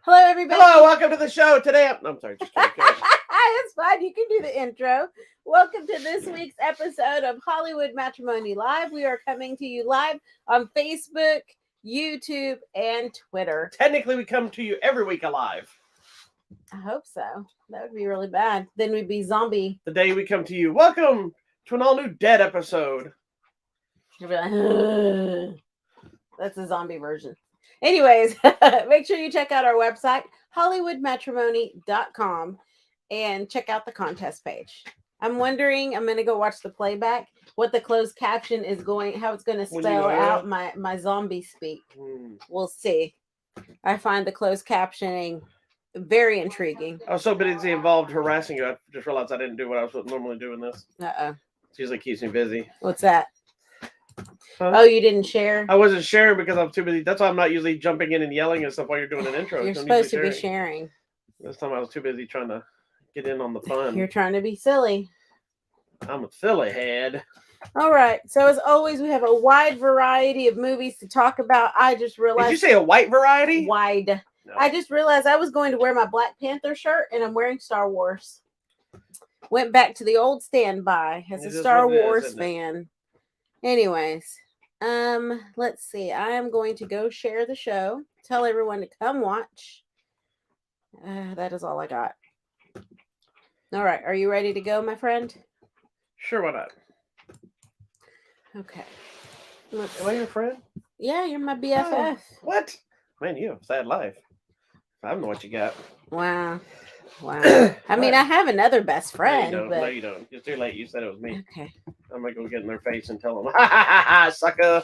Hello, everybody. Hello, welcome to the show. Today, I'm sorry, just kidding. It's fine. You can do the intro. Welcome to this week's episode of Hollywood Matrimony Live. We are coming to you live on Facebook, YouTube, and Twitter. Technically, we come to you every week alive. I hope so. That would be really bad. Then we'd be zombie. The day we come to you, welcome to an all-new Dead episode. You'd be like, ugh. That's the zombie version. Anyways, make sure you check out our website, hollywoodmatrimony.com, and check out the contest page. I'm wondering, I'm going to go watch the playback, what the closed caption is going, how it's going to spell out my zombie speak. We'll see. I find the closed captioning very intriguing. I was so busy involved harassing you, I just realized I didn't do what I was normally doing this. Uh-oh. It usually keeps me busy. What's that? Huh? Oh, you didn't share? I wasn't sharing because I'm too busy. That's why I'm not usually jumping in and yelling and stuff while you're doing an intro. You're supposed to be sharing. This time I was too busy trying to get in on the fun. You're trying to be silly. I'm a silly head. All right. So as always, we have a wide variety of movies to talk about. I just realized. Did you say a white variety? Wide. No. I just realized I was going to wear my Black Panther shirt, and I'm wearing Star Wars. Went back to the old standby as a Star Wars fan. Anyways, let's see. I am going to go share the show. Tell everyone to come watch. That is all I got. All right. Are you ready to go, my friend? Sure, why not? Okay. Am I your friend? Yeah, you're my BFF. Oh, what? Man, you have a sad life. I don't know what you got. Wow. I mean, I have another best friend. No, you don't. It's too late. You said it was me. Okay. I'm going to go get in their face and tell them, ha ha ha ha, sucker. All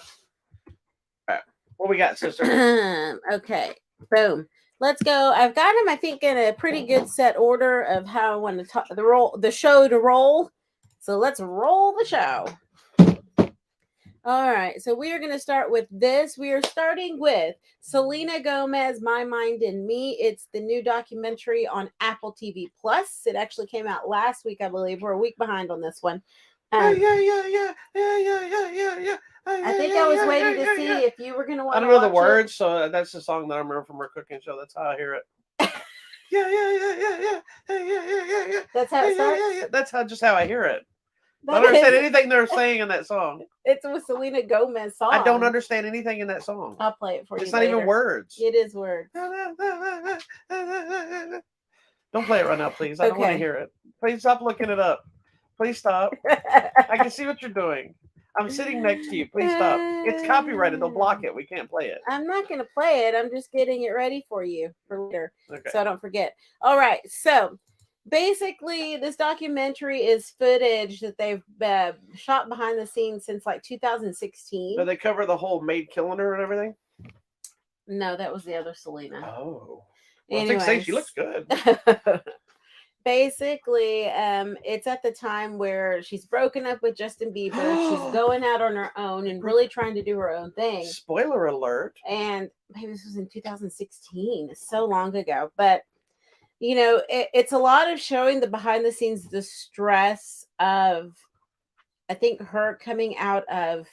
right. What we got, sister? Okay. Boom. Let's go. I've got them, I think, in a pretty good set order of how I want to talk the show to roll. So let's roll the show. All right. So we are going to start with this. We are starting with Selena Gomez, My Mind and Me. It's the new documentary on Apple TV Plus. It actually came out last week, I believe. We're a week behind on this one. Yeah. I think I was waiting to see if you were going to want to I don't know the words, so that's the song that I remember from our cooking show. That's how I hear it. Yeah. That's how it starts? Yeah. That's just how I hear it. I don't understand anything they're saying in that song. It's a Selena Gomez song. I don't understand anything in that song. I'll play it for you. It's not even words. It is words. Don't play it right now, please. I don't want to hear it. Please stop looking it up. Please stop. I can see what you're doing. I'm sitting next to you. Please stop. It's copyrighted. They'll block it. We can't play it. I'm not going to play it. I'm just getting it ready for you for later. Okay. So I don't forget. All right. So basically, this documentary is footage that they've shot behind the scenes since like 2016. Did they cover the whole maid killing her and everything? No, that was the other Selena. Oh. Well, I think say she looks good. Basically, it's at the time where she's broken up with Justin Bieber. She's going out on her own and really trying to do her own thing. Spoiler alert. And maybe this was in 2016. It's so long ago. But, you know, it's a lot of showing the behind the scenes, the stress of, I think, her coming out of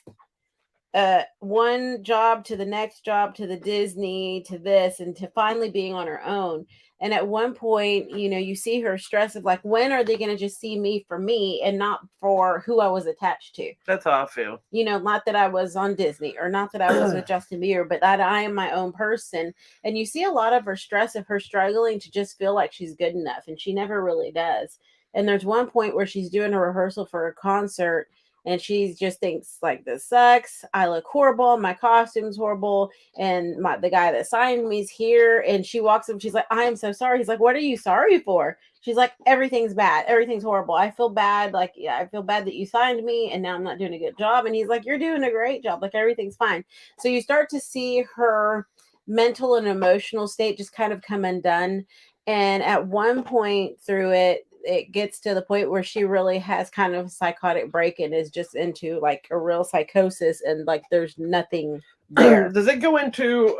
one job to the next job to the Disney to this and to finally being on her own. And at one point, you know, you see her stress of like, when are they going to just see me for me and not for who I was attached to? That's how I feel. You know, not that I was on Disney or not that I was with Justin Bieber, but that I am my own person. And you see a lot of her stress of her struggling to just feel like she's good enough. And she never really does. And there's one point where she's doing a rehearsal for a concert. And she just thinks like, this sucks. I look horrible. My costume's horrible. And the guy that signed me's here. And she walks up. She's like, I am so sorry. He's like, what are you sorry for? She's like, everything's bad. Everything's horrible. I feel bad. Like, yeah, I feel bad that you signed me. And now I'm not doing a good job. And he's like, you're doing a great job. Like, everything's fine. So you start to see her mental and emotional state just kind of come undone. And at one point through it gets to the point where she really has kind of a psychotic break and is just into like a real psychosis and like there's nothing there. Does it go into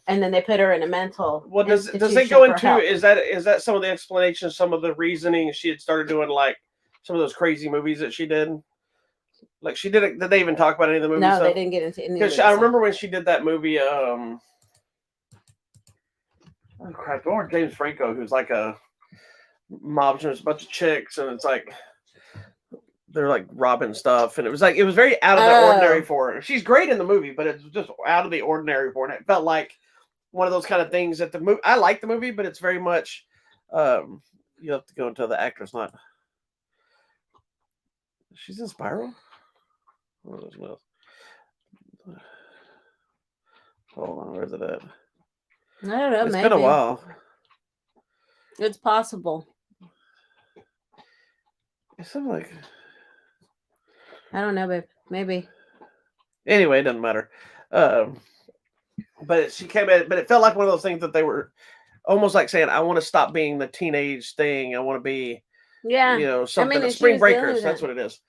and then they put her in a mental does it go into help. Is that some of the explanation, some of the reasoning she had started doing, like some of those crazy movies that she did? Like she did it, did they even talk about any of the movies? No, they didn't get into any of it. Because I remember when she did that movie Oh crap! The one with James Franco, who's like a mobster, there's a bunch of chicks, and it's like they're like robbing stuff, and it was very out of the ordinary for her. She's great in the movie, but it's just out of the ordinary for her. And it felt like one of those kind of things that the movie. I like the movie, but it's very much. You have to go into the actress, not. She's in Spiral. Hold on, where's it at? I don't know. It's maybe. been a while. It's possible. It's something like. I don't know, babe. Maybe. Anyway, it doesn't matter. But she came in, but it felt like one of those things that they were almost like saying, "I want to stop being the teenage thing. I want to be, something." Spring Breakers. That's what it is.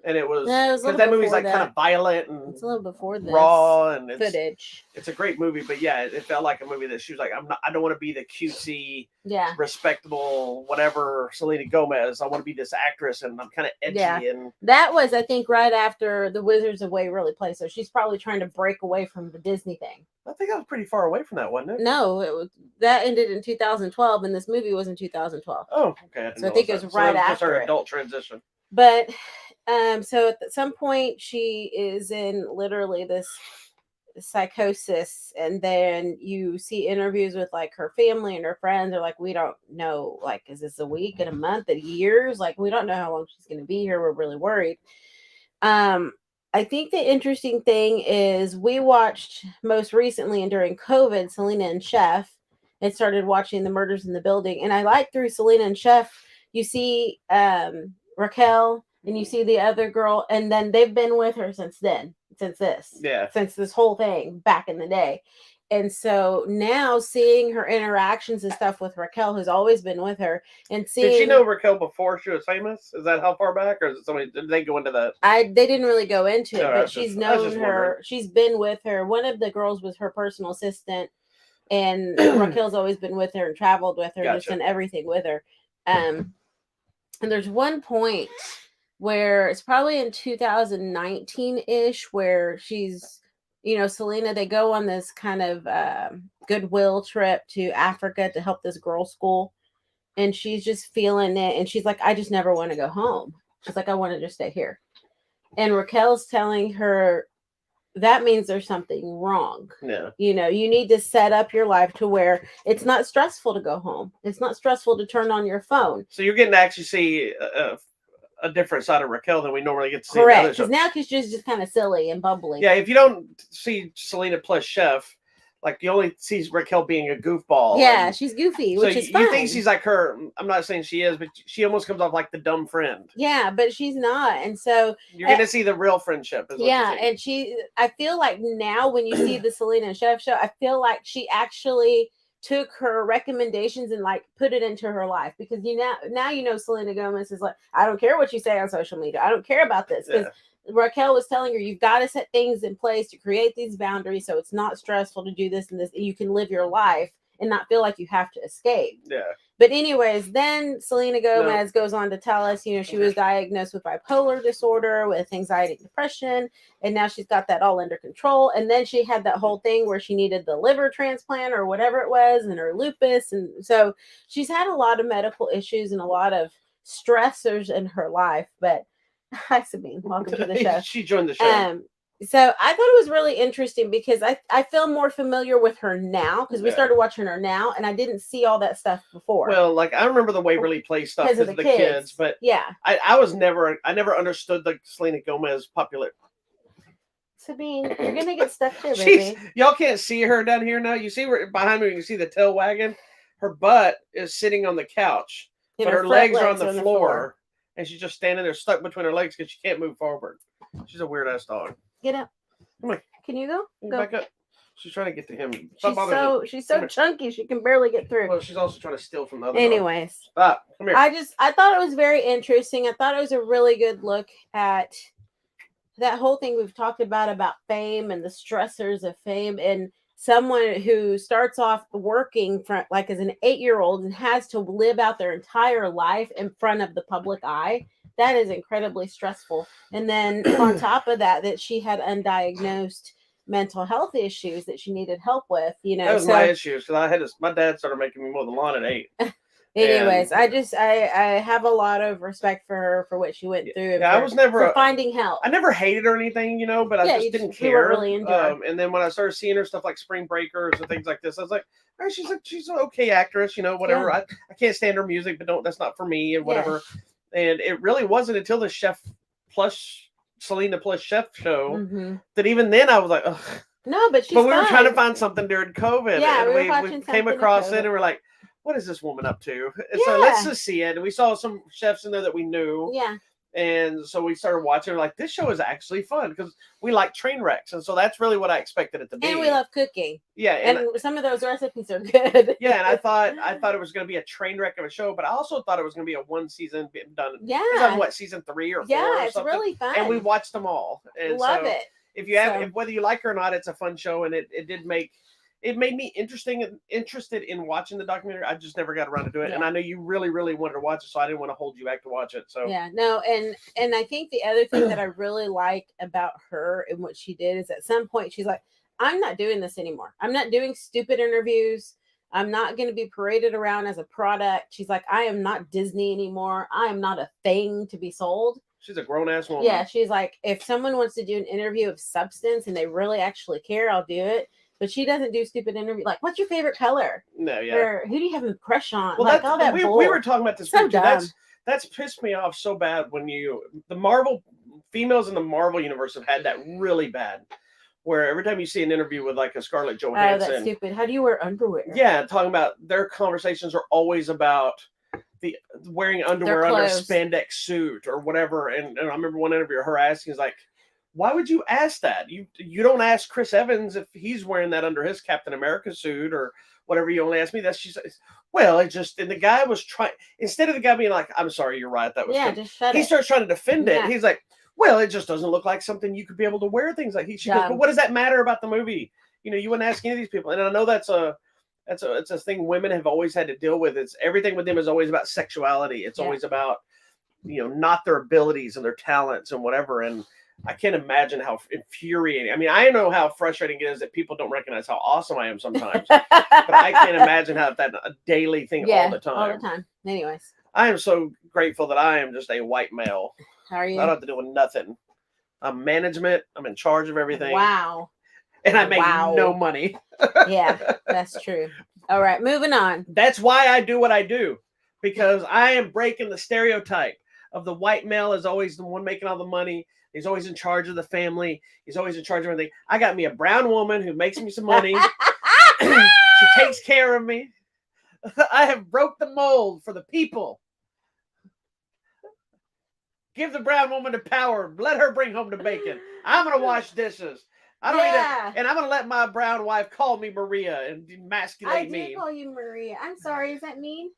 And it was because that movie's like kind of violent and it's a little before this raw and footage. It's a great movie, but yeah, it felt like a movie that she was like, I don't want to be the cutesy, respectable, whatever Selena Gomez. I want to be this actress, and I'm kind of edgy. Yeah. And that was, I think, right after the Wizards of Waverly Place. So she's probably trying to break away from the Disney thing. I think I was pretty far away from that, wasn't it? No, that ended in 2012, and this movie was in 2012. Oh, okay. So I think it was right after just her adult transition. But so at some point she is in literally this psychosis, and then you see interviews with like her family and her friends are like, we don't know, like, is this a week and a month and years? Like, we don't know how long she's going to be here. We're really worried. I think the interesting thing is we watched most recently and during COVID, Selena and Chef, and started watching the Murders in the Building. And I like through Selena and Chef, you see Raquel, and you see the other girl, and then they've been with her since this whole thing back in the day. And so now seeing her interactions and stuff with Raquel, who's always been with her, and seeing. Did she know Raquel before she was famous? Is that how far back, or is it somebody? Did they go into that? They didn't really go into it, but she's known her. She's been with her. One of the girls was her personal assistant, and Raquel's always been with her and traveled with her, just done everything with her. And there's one point where it's probably in 2019-ish where she's, Selena, they go on this kind of goodwill trip to Africa to help this girls' school. And she's just feeling it. And she's like, I just never want to go home. She's like, I want to just stay here. And Raquel's telling her, that means there's something wrong. Yeah. You need to set up your life to where it's not stressful to go home. It's not stressful to turn on your phone. So you're getting to actually see a different side of Raquel than we normally get to see. Correct, because now she's just kind of silly and bubbly. Yeah, if you don't see Selena plus Chef, like you only see Raquel being a goofball. Yeah, she's goofy, which is fine. You think she's like her. I'm not saying she is, but she almost comes off like the dumb friend. Yeah, but she's not. And so you're going to see the real friendship. Yeah, and I feel like now when you see the Selena and Chef show, I feel like she actually took her recommendations and like put it into her life, because now Selena Gomez is like, I don't care what you say on social media. I don't care about this, because Raquel was telling her, you've got to set things in place to create these boundaries so it's not stressful to do this and this, and you can live your life and not feel like you have to escape. Yeah. But anyways, then Selena Gomez goes on to tell us, she was diagnosed with bipolar disorder, with anxiety, depression, and now she's got that all under control. And then she had that whole thing where she needed the liver transplant or whatever it was, and her lupus. And so she's had a lot of medical issues and a lot of stressors in her life. But hi, Sabine. Welcome to the show. She joined the show. So I thought it was really interesting because I feel more familiar with her now, because we started watching her now, and I didn't see all that stuff before. Well, like I remember the Waverly Place stuff because of the kids, but I never understood the Selena Gomez popular. Sabine, you're gonna get stuck there, baby. Y'all can't see her down here now. You see her behind me. You can see the tail wagging. Her butt is sitting on the couch, but her legs are on the floor, and she's just standing there stuck between her legs because she can't move forward. She's a weird ass dog. Get up. Come on. Can you go? Go back up. She's trying to get to him. She's so chunky she can barely get through. Well, she's also trying to steal from the other Anyways. Dog. Stop. Come here. I thought it was very interesting. I thought it was a really good look at that whole thing we've talked about fame and the stressors of fame, and someone who starts off working like as an 8-year-old and has to live out their entire life in front of the public eye. That is incredibly stressful. And then on top of that she had undiagnosed mental health issues that she needed help with, you know. That was so my issues because I had my dad started making me mow the lawn at 8. anyways, And I have a lot of respect for her for what she went through and yeah, I was never for finding help. I never hated her or anything, you know, but I just didn't care. You were really into her. And then when I started seeing her stuff like Spring Breakers and things like this, I was like, oh, she's an okay actress, you know, whatever. Yeah. I can't stand her music, but that's not for me and whatever. Yeah. And it really wasn't until the Chef plus Selena plus Chef show that even then I was like, ugh. No, but we were trying to find something during COVID. Yeah, and we came across it and we're like, what is this woman up to? And so let's just see it. And we saw some chefs in there that we knew. Yeah. And so we started watching. We're like, this show is actually fun because we like train wrecks. And so that's really what I expected it to be. And we love cooking. Yeah. And some of those recipes are good. Yeah. And I thought it was going to be a train wreck of a show, but I also thought it was going to be a one season done. Yeah. It was on what, season 3 or 4? Yeah, it's really fun. And we watched them all. And love it. If you have, whether you like it or not, it's a fun show, and it made me interested in watching the documentary. I just never got around to do it, and I know you really, really wanted to watch it, so I didn't want to hold you back to watch it. So yeah, no, and I think the other thing that I really like about her and what she did is at some point she's like, I'm not doing this anymore. I'm not doing stupid interviews. I'm not going to be paraded around as a product. She's like, I am not Disney anymore. I am not a thing to be sold. She's a grown-ass woman. Yeah, she's like, if someone wants to do an interview of substance and they really actually care, I'll do it. But she doesn't do stupid interviews. Like, what's your favorite color? No, yeah. Or who do you have a crush on? Well, like all that we were talking about this. So dumb. That's pissed me off so bad when the Marvel females in the Marvel universe have had that really bad. Where every time you see an interview with like a Scarlett Johansson. Oh, that's stupid. How do you wear underwear? Yeah, talking about their conversations are always about the wearing underwear under a spandex suit or whatever. And I remember one interview, her asking is like, why would you ask that? You don't ask Chris Evans if he's wearing that under his Captain America suit or whatever. You only ask me. That's she says. Well, it just, and the guy was trying, instead of the guy being like, I'm sorry, you're right, that was good. Just shut it. He starts trying to defend it. He's like, well, it just doesn't look like something you could be able to wear. Things like she goes, but what does that matter about the movie? You know, you wouldn't ask any of these people. And I know it's a thing women have always had to deal with. It's everything with them is always about sexuality. It's always about, you know, not their abilities and their talents and whatever. And I can't imagine how infuriating. I mean, I know how frustrating it is that people don't recognize how awesome I am sometimes, but I can't imagine how that's a daily thing all the time. All the time. Anyways, I am so grateful that I am just a white male. How are you? I don't have to do with nothing. I'm management. I'm in charge of everything. Wow. And I make no money. Yeah, that's true. All right, moving on. That's why I do what I do, because I am breaking the stereotype of the white male is always the one making all the money. He's always in charge of the family. He's always in charge of everything. I got me a brown woman who makes me some money. She takes care of me. I have broke the mold for the people. Give the brown woman the power. Let her bring home the bacon. I'm going to wash dishes. I don't need to, and I'm going to let my brown wife call me Maria and emasculate me. I do call you Maria. I'm sorry. Is that mean?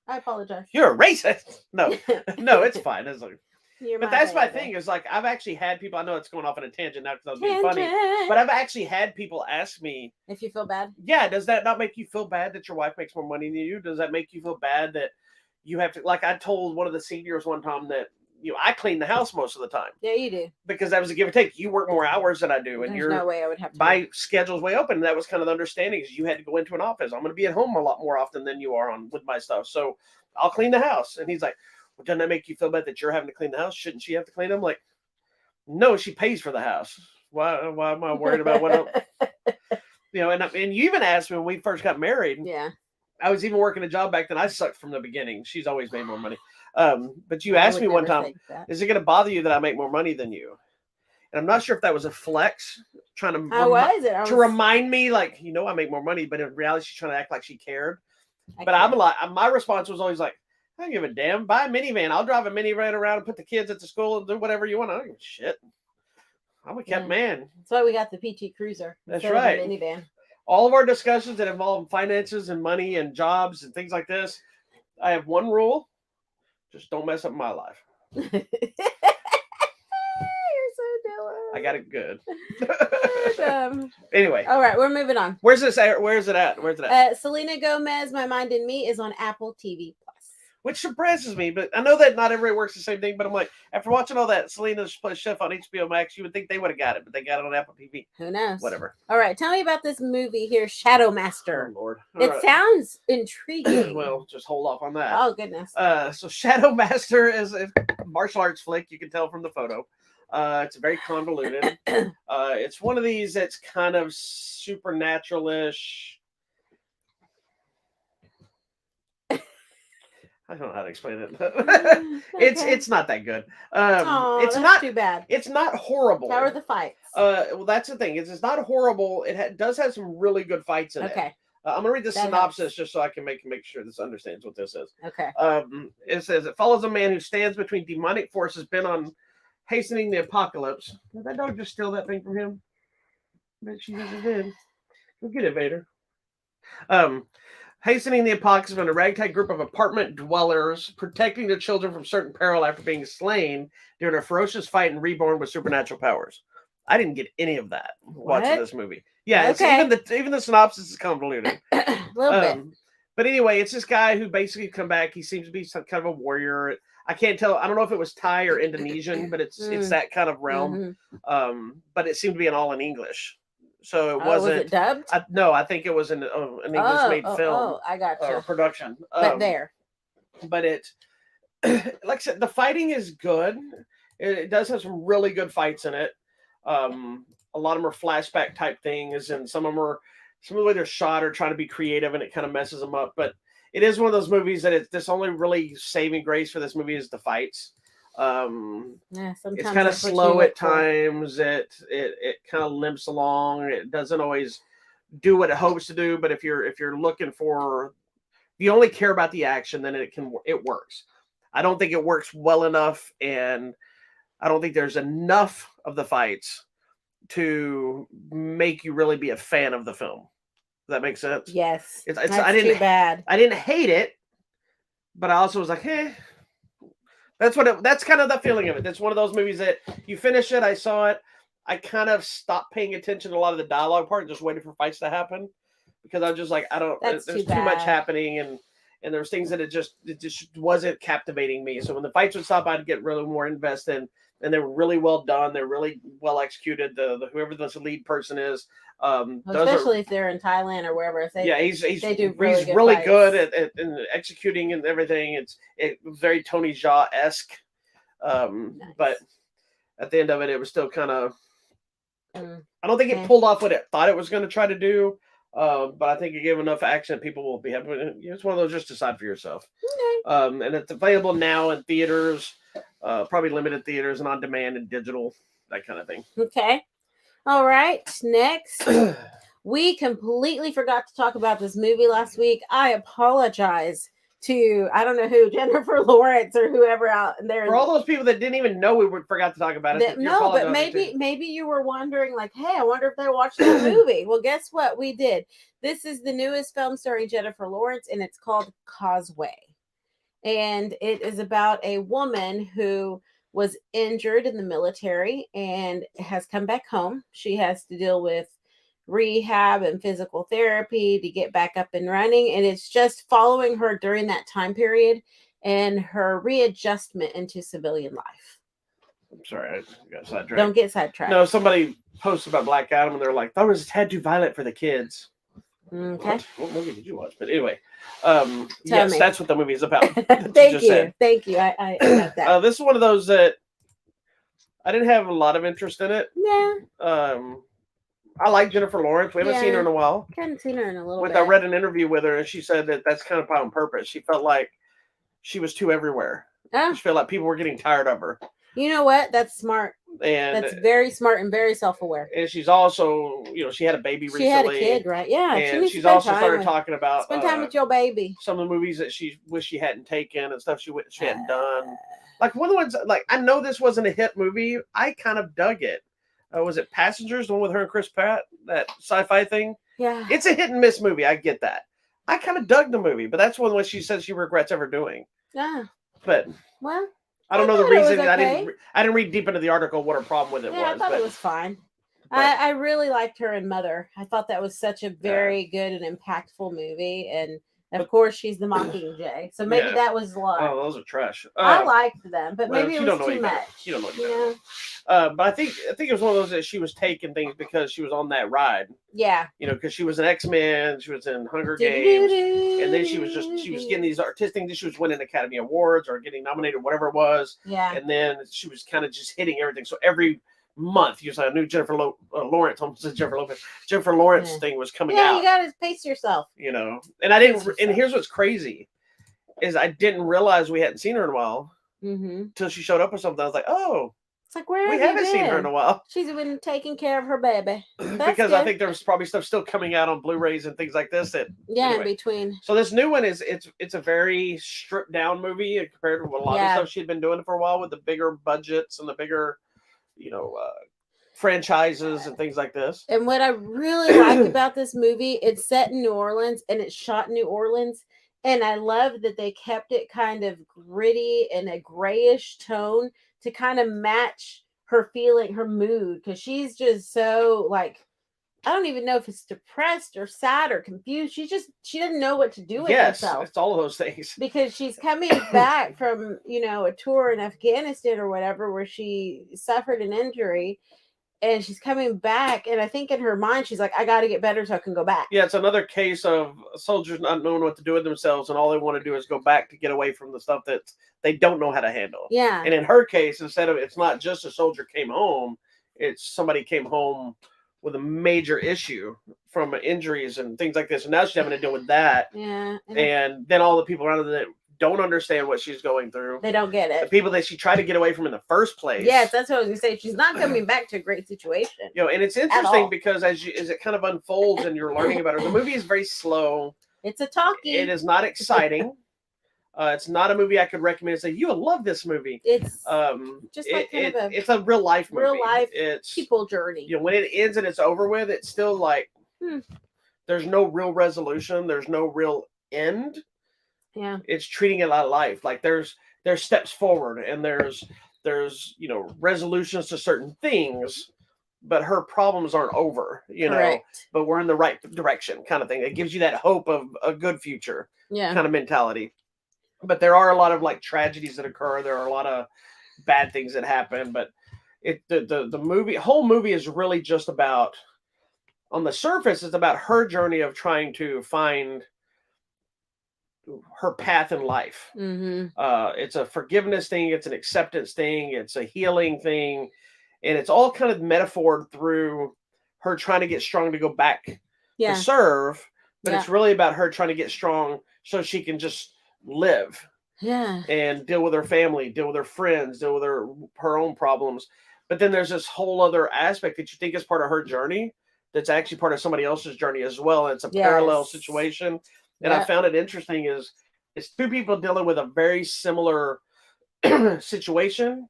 I apologize. You're a racist. No, it's fine. It's like, but that's my thing. Is like I've actually had people. I know it's going off on a tangent now because I was being funny. But I've actually had people ask me if you feel bad. Yeah, does that not make you feel bad that your wife makes more money than you? Does that make you feel bad that you have to? Like I told one of the seniors one time that I clean the house most of the time. Yeah, you do. Because that was a give and take. You work more hours than I do, and there's no way I would have to. My schedule's way open. And that was kind of the understanding is you had to go into an office. I'm going to be at home a lot more often than you are with my stuff, so I'll clean the house. And he's like, well, doesn't that make you feel bad that you're having to clean the house? Shouldn't she have to clean them? Like, no, she pays for the house. Why am I worried about what? And you even asked me when we first got married. Yeah. I was even working a job back then. I sucked from the beginning. She's always made more money. But you asked me one time, is it going to bother you that I make more money than you? And I'm not sure if that was a flex, trying to to remind me, like, I make more money, but in reality, she's trying to act like she cared. My response was always like, I don't give a damn. Buy a minivan. I'll drive a minivan around and put the kids at the school and do whatever you want. I don't give a shit. I'm a kept man. That's why we got the PT Cruiser. That's right. The minivan. All of our discussions that involve finances and money and jobs and things like this, I have one rule. Just don't mess up my life. You're so dumb. I got it good. Anyway. All right, we're moving on. Where's it at? Selena Gomez, My Mind and Me is on Apple TV Plus. which surprises me. But I know that not everybody works the same thing. But I'm like, after watching all that Selena's Chef on HBO Max, you would think they would have got it, but they got it on Apple TV. Who knows? Whatever. All right, tell me about this movie here, Shadow Master. Oh Lord, it sounds intriguing. Well, just hold off on that. Oh goodness. So Shadow Master is a martial arts flick. You can tell from the photo. It's very convoluted. It's one of these that's kind of supernatural-ish. I don't know how to explain it. Okay. It's not that good. It's not too bad. It's not horrible. How are the fights? Well, that's the thing. It's not horrible. It does have some really good fights in it. Okay. I'm gonna read the synopsis just so I can make sure this understands what this is. Okay. It says it follows a man who stands between demonic forces bent on hastening the apocalypse. Did that dog just steal that thing from him? I bet she just did. Go get it, Vader. Hastening the apocalypse when a ragtag group of apartment dwellers protecting their children from certain peril after being slain during a ferocious fight and reborn with supernatural powers. I didn't get any of that watching this movie. Yeah, it's even the synopsis is convoluted. A little bit. But anyway, it's this guy who basically come back. He seems to be some kind of a warrior. I can't tell. I don't know if it was Thai or Indonesian, but it's that kind of realm. Mm-hmm. But it seemed to be all in English. So it wasn't. Was it dubbed? No, I think it was an English-made film. Oh, I got you. Production. But But it, like I said, the fighting is good. It does have some really good fights in it. A lot of them are flashback type things, and some of the way they're shot are trying to be creative, and it kind of messes them up. But it is one of those movies that it's this only really saving grace for this movie is the fights. It's kind of slow at times. It kind of limps along. It doesn't always do what it hopes to do. But if you're looking for, if you only care about the action, then it works. I don't think it works well enough, and I don't think there's enough of the fights to make you really be a fan of the film. Does that make sense? Yes. That's too bad. I didn't hate it, but I also was like, hey. That's kind of the feeling of it. It's one of those movies that you finish it. I saw it. I kind of stopped paying attention to a lot of the dialogue part, just waiting for fights to happen, because I was just like, there's too much happening, and there's things that it just wasn't captivating me. So when the fights would stop, I'd get really more invested, and they were really well done. They're really well executed. The whoever the lead person is, especially if they're in Thailand or wherever. He's really good at executing and everything. It's very Tony Jaa-esque, nice. But at the end of it, it was still kind of. I don't think it pulled off what it thought it was going to try to do, but I think it gave enough action. People will be happy. It's one of those, just decide for yourself. Okay. And it's available now in theaters, probably limited theaters and on demand and digital, that kind of thing. Okay. All right, next. We completely forgot to talk about this movie last week. I apologize to, I don't know who, Jennifer Lawrence or whoever out there. For all those people that didn't even know we forgot to talk about it. No, but maybe you were wondering, like, hey, I wonder if they watched the movie. Well, guess what? We did. This is the newest film starring Jennifer Lawrence, and it's called Causeway. And it is about a woman who was injured in the military and has come back home. She has to deal with rehab and physical therapy to get back up and running. And it's just following her during that time period and her readjustment into civilian life. I'm sorry, I got sidetracked. Don't get sidetracked. No, somebody posted about Black Adam and they're like, that was tad too violent for the kids. Okay. What movie did you watch? But anyway, yes, that's what the movie is about. Thank you. I got that. This is one of those that I didn't have a lot of interest in it. Yeah. I like Jennifer Lawrence. We haven't seen her in a while. I haven't seen her in a little bit. I read an interview with her, and she said that's kind of on purpose. She felt like she was too everywhere. She felt like people were getting tired of her. You know what? That's smart. And that's very smart and very self-aware. And she's also, she had a baby recently. She had a kid, right? Yeah. And she's also started talking about spend time with your baby. Some of the movies that she wished she hadn't taken and stuff she hadn't done. Like one of the ones, like I know this wasn't a hit movie. I kind of dug it. Was it Passengers, the one with her and Chris Pratt, that sci-fi thing? Yeah. It's a hit and miss movie. I get that. I kind of dug the movie, but that's one what she says she regrets ever doing. Yeah. But well, I don't know the reason. Okay. I didn't read deep into the article what her problem with it was. I thought it was fine. I really liked her in Mother. I thought that was such a very good and impactful movie, and Of course, she's the Mockingjay. So maybe that was a lot. Oh, those are trash. I liked them, but maybe it you was don't know too any much. better. You don't know any better. But I think it was one of those that she was taking things because she was on that ride. Yeah. Because she was an X-Men, she was in Hunger Games, and then she was getting these artistic things. She was winning Academy Awards or getting nominated, whatever it was. Yeah. And then she was kind of just hitting everything. So every month, you saw a new Jennifer Lawrence, almost said Jennifer Lopez. Jennifer Lawrence thing was coming out. Yeah, you gotta pace yourself. And I didn't. And here's what's crazy, is I didn't realize we hadn't seen her in a while until she showed up or something. I was like, oh, it's like, where we haven't seen her in a while. She's been taking care of her baby. Because good. I think there's probably stuff still coming out on Blu-rays and things like this. In between. So this new one it's a very stripped down movie compared to a lot of stuff she'd been doing for a while with the bigger budgets and the bigger, franchises and things like this. And what I really like about this movie, it's set in New Orleans and it's shot in New Orleans. And I love that they kept it kind of gritty and a grayish tone to kind of match her feeling, her mood. Because she's just so like, I don't even know if it's depressed or sad or confused. She doesn't know what to do with herself. It's all of those things. Because she's coming back from, a tour in Afghanistan or whatever, where she suffered an injury. And she's coming back, and I think in her mind, she's like, I got to get better so I can go back. Yeah, it's another case of soldiers not knowing what to do with themselves, and all they want to do is go back to get away from the stuff that they don't know how to handle. Yeah. And in her case, it's not just a soldier came home, it's somebody came home with a major issue from injuries and things like this. And now she's having to deal with that. Yeah. And then all the people around her that don't understand what she's going through. They don't get it. The people that she tried to get away from in the first place. Yes, that's what I was going to say. She's not coming back to a great situation. And it's interesting because as it kind of unfolds and you're learning about her, the movie is very slow. It's a talkie. It is not exciting. It's not a movie I could recommend and say, you will love this movie. It's just like it's a real life movie. Real life it's people journey. When it ends and it's over with, it's still like, there's no real resolution. There's no real end. Yeah, it's treating it like life. Like there's steps forward and there's resolutions to certain things, but her problems aren't over. Correct. But we're in the right direction, kind of thing. It gives you that hope of a good future, kind of mentality. But there are a lot of like tragedies that occur. There are a lot of bad things that happen. But the whole movie is really just about, on the surface, it's about her journey of trying to find her path in life. It's a forgiveness thing, it's an acceptance thing, it's a healing thing, and it's all kind of metaphored through her trying to get strong to go back to serve, but it's really about her trying to get strong so she can just live and deal with her family, deal with her friends, deal with her own problems. But then there's this whole other aspect that you think is part of her journey that's actually part of somebody else's journey as well, and it's a parallel situation. And I found it interesting is it's two people dealing with a very similar situation,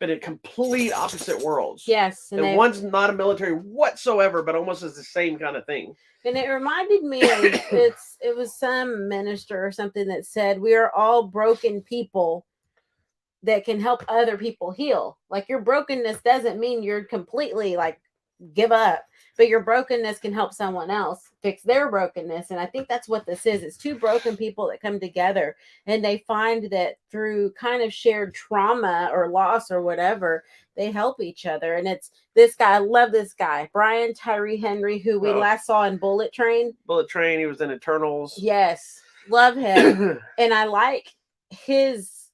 but in complete opposite worlds. Yes. And one's not a military whatsoever, but almost is the same kind of thing. And it reminded me of it was some minister or something that said, we are all broken people that can help other people heal. Like, your brokenness doesn't mean you're completely like give up, but your brokenness can help someone else fix their brokenness. And I think that's what this is. It's two broken people that come together and they find that through kind of shared trauma or loss or whatever, they help each other. And it's this guy. I love this guy, Brian Tyree Henry, who we last saw in Bullet Train. He was in Eternals. Yes. Love him. And I like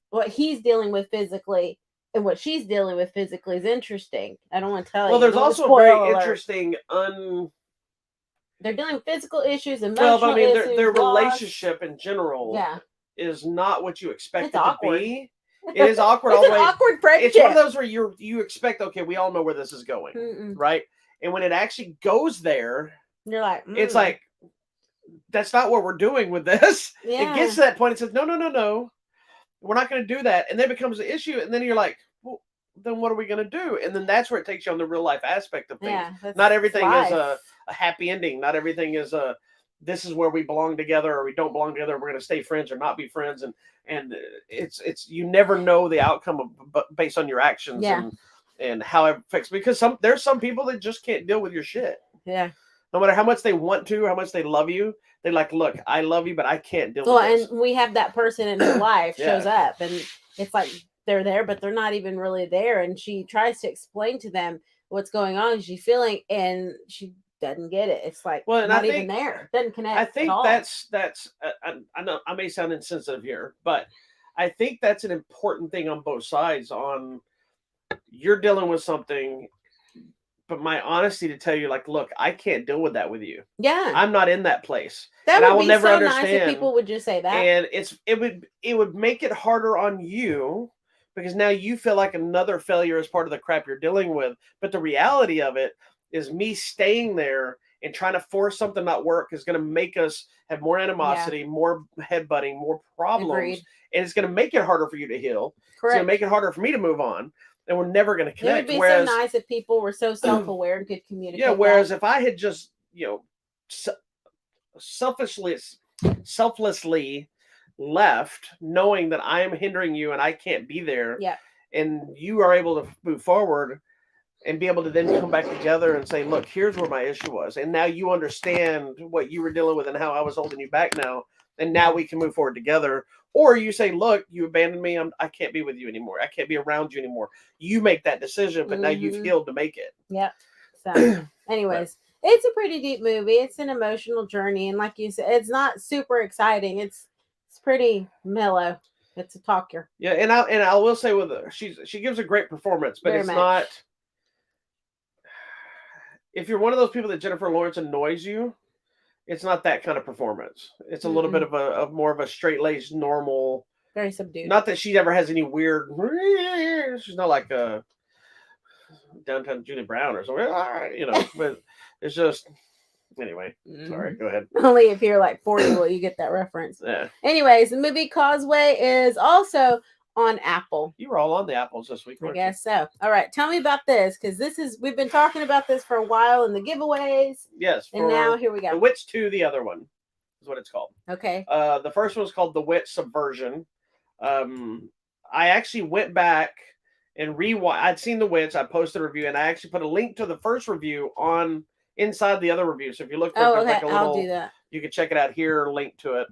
what he's dealing with physically. And what she's dealing with physically is interesting. I don't want to tell you. Well, there's also a very interesting They're dealing with physical issues, emotional issues. Their relationship in general is not what you expect it to be. It is awkward. It's an awkward friendship. It's one of those where you expect, okay, we all know where this is going, right? And when it actually goes there, you're like, it's like, that's not what we're doing with this. It gets to that point. It says, no. We're not going to do that. And then it becomes an issue. And then you're like, well, then what are we going to do? And then that's where it takes you on the real life aspect of things. Yeah, not everything is a happy ending. Not everything is this is where we belong together or we don't belong together. We're going to stay friends or not be friends. And it's you never know the outcome based on your actions and how it affects. Because there's some people that just can't deal with your shit. Yeah. No matter how much they want to, how much they love you, they're like, look, I love you, but I can't deal Well, with this. and we have that person in her life Yeah. shows up, and it's like they're there, but they're not even really there. And she tries to explain to them what's going on, she's feeling, and she doesn't get it. It's like Well, and not even there. Doesn't connect I think at all. that's I know I may sound insensitive here, but I think that's an important thing on both sides. On you're dealing with something, but my honesty to tell you, like, look, I can't deal with that with you. Yeah, I'm not in that place, that and I would will be never so understand. nice if people would just say that. And it would make it harder on you because now you feel like another failure is part of the crap you're dealing with. But the reality of it is me staying there and trying to force something not work is going to make us have more animosity, more headbutting, more problems. Agreed. And it's going to make it harder for you to heal. Correct. It's going to make it harder for me to move on. And we're never going to It connect. would be whereas, so nice if people were so self-aware and could communicate. Yeah, whereas if I had just, selflessly left, knowing that I am hindering you and I can't be there, and you are able to move forward and be able to then come back together and say, look, here's where my issue was, and now you understand what you were dealing with and how I was holding you back now, and now we can move forward together. Or you say, look, you abandoned me, I can't be with you anymore, I can't be around you anymore. You make that decision, but now you've healed to make it. Yep. So anyways, it's a pretty deep movie. It's an emotional journey, and like you said, it's not super exciting. It's pretty mellow. It's a talker. Yeah, and I will say with her, she gives a great performance, but it's not. If you're one of those people that Jennifer Lawrence annoys you, it's not that kind of performance. It's a little bit of a more of a straight-laced, normal, very subdued. Not that she ever has any weird. She's not like a downtown Julie Brown or something, but it's just. Anyway, sorry, go ahead. Only if you're like 40 will you get that reference. Yeah. Anyways, the movie Causeway is also on Apple. You were all on the Apples this week, I guess so. All right, tell me about this, because we've been talking about this for a while in the giveaways. Yes, and now here we go. The Witch 2, the other one is what it's called. Okay. The first one is called The Witch Subversion. I actually went back and I'd seen The Witch. I posted a review, and I actually put a link to the first review on inside the other review. So if you look for it, there's like a little, I'll do that. You can check it out here, link to it,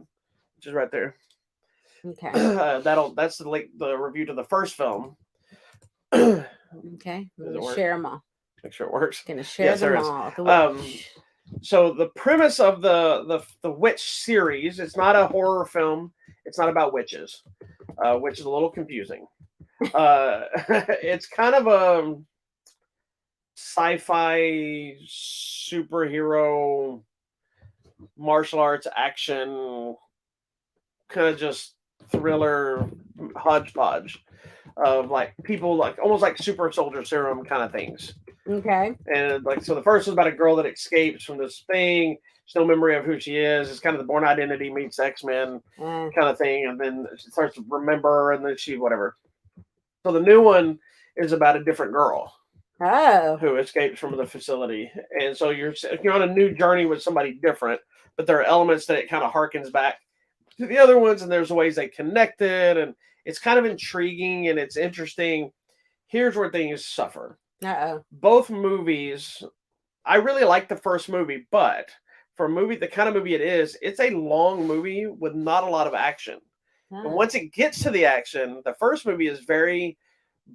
which is right there. Okay. That's the link, the review to the first film. Okay. Share them all. Make sure it works. Gonna share them all. So the premise of the Witch series, it's not a horror film. It's not about witches, which is a little confusing. It's kind of a sci-fi superhero martial arts action kind of just thriller hodgepodge of like people like almost like super soldier serum kind of things. Okay. And like so the first is about a girl that escapes from this thing. She's no memory of who she is. It's kind of the Born Identity meets X-Men kind of thing, and then she starts to remember, and then she whatever. So the new one is about a different girl who escapes from the facility, and so you're on a new journey with somebody different, but there are elements that it kind of harkens back to the other ones, and there's ways they connected, and it's kind of intriguing and it's interesting. Here's where things suffer. Both movies, I really like the first movie, but for a movie, the kind of movie it is, it's a long movie with not a lot of action. And once it gets to the action, the first movie is very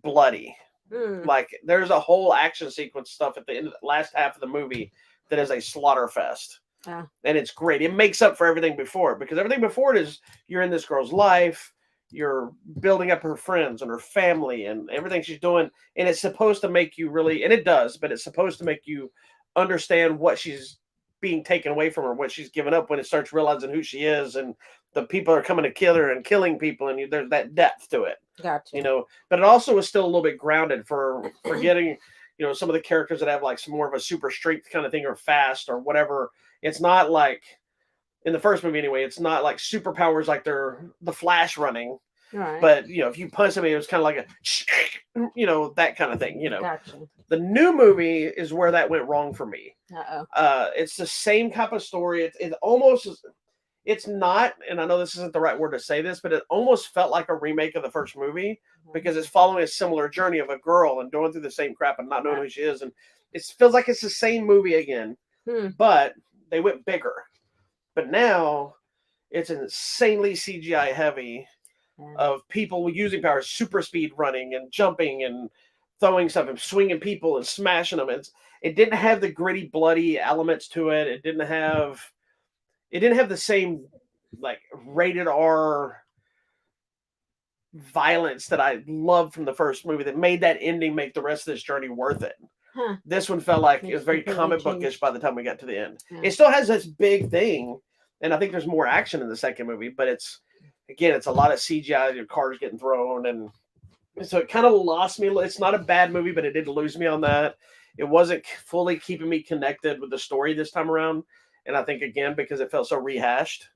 bloody. Like there's a whole action sequence stuff at the end of the last half of the movie that is a slaughter fest. And it's great. It makes up for everything before it, because everything before it is you're in this girl's life, you're building up her friends and her family and everything she's doing, and it's supposed to make you really, and it does, but it's supposed to make you understand what she's being taken away from her, what she's given up, when it starts realizing who she is and the people are coming to kill her and killing people, and there's that depth to it. Gotcha. But it also is still a little bit grounded for getting, some of the characters that have like some more of a super strength kind of thing or fast or whatever. It's not like in the first movie anyway, it's not like superpowers like they're the Flash running. Right. But if you punch somebody, it was kind of like a that kind of thing. Gotcha. The new movie is where that went wrong for me. It's the same type of story. It almost is. It's not, and I know this isn't the right word to say this, but it almost felt like a remake of the first movie because it's following a similar journey of a girl and going through the same crap and not knowing who she is, and it feels like it's the same movie again. but they went bigger. But now it's insanely CGI heavy of people using powers, super speed running and jumping and throwing stuff and swinging people and smashing them. It didn't have the gritty, bloody elements to it. It didn't have the same like rated R violence that I loved from the first movie that made that ending make the rest of this journey worth it. This one felt like it was very comic bookish by the time we got to the end. It still has this big thing, and I think there's more action in the second movie, but it's a lot of CGI, your cars getting thrown, and so it kind of lost me. It's not a bad movie, but it did lose me on that. It wasn't fully keeping me connected with the story this time around, and I think, again, because it felt so rehashed.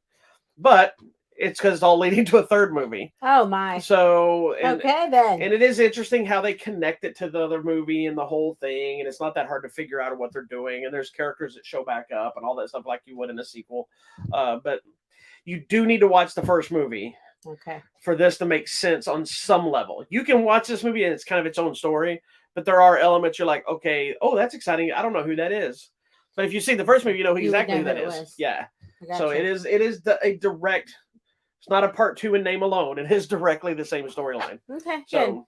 But it's because it's all leading to a third movie. Oh, my. So, okay, then. And it is interesting how they connect it to the other movie and the whole thing, and it's not that hard to figure out what they're doing, and there's characters that show back up and all that stuff like you would in a sequel. But you do need to watch the first movie. Okay. For this to make sense on some level. You can watch this movie and it's kind of its own story, but there are elements you're like, okay, oh, that's exciting. I don't know who that is. But if you see the first movie, you know exactly who that is. Yeah. So it is a direct, it's not a part 2 in name alone. It is directly the same storyline. Okay. So good.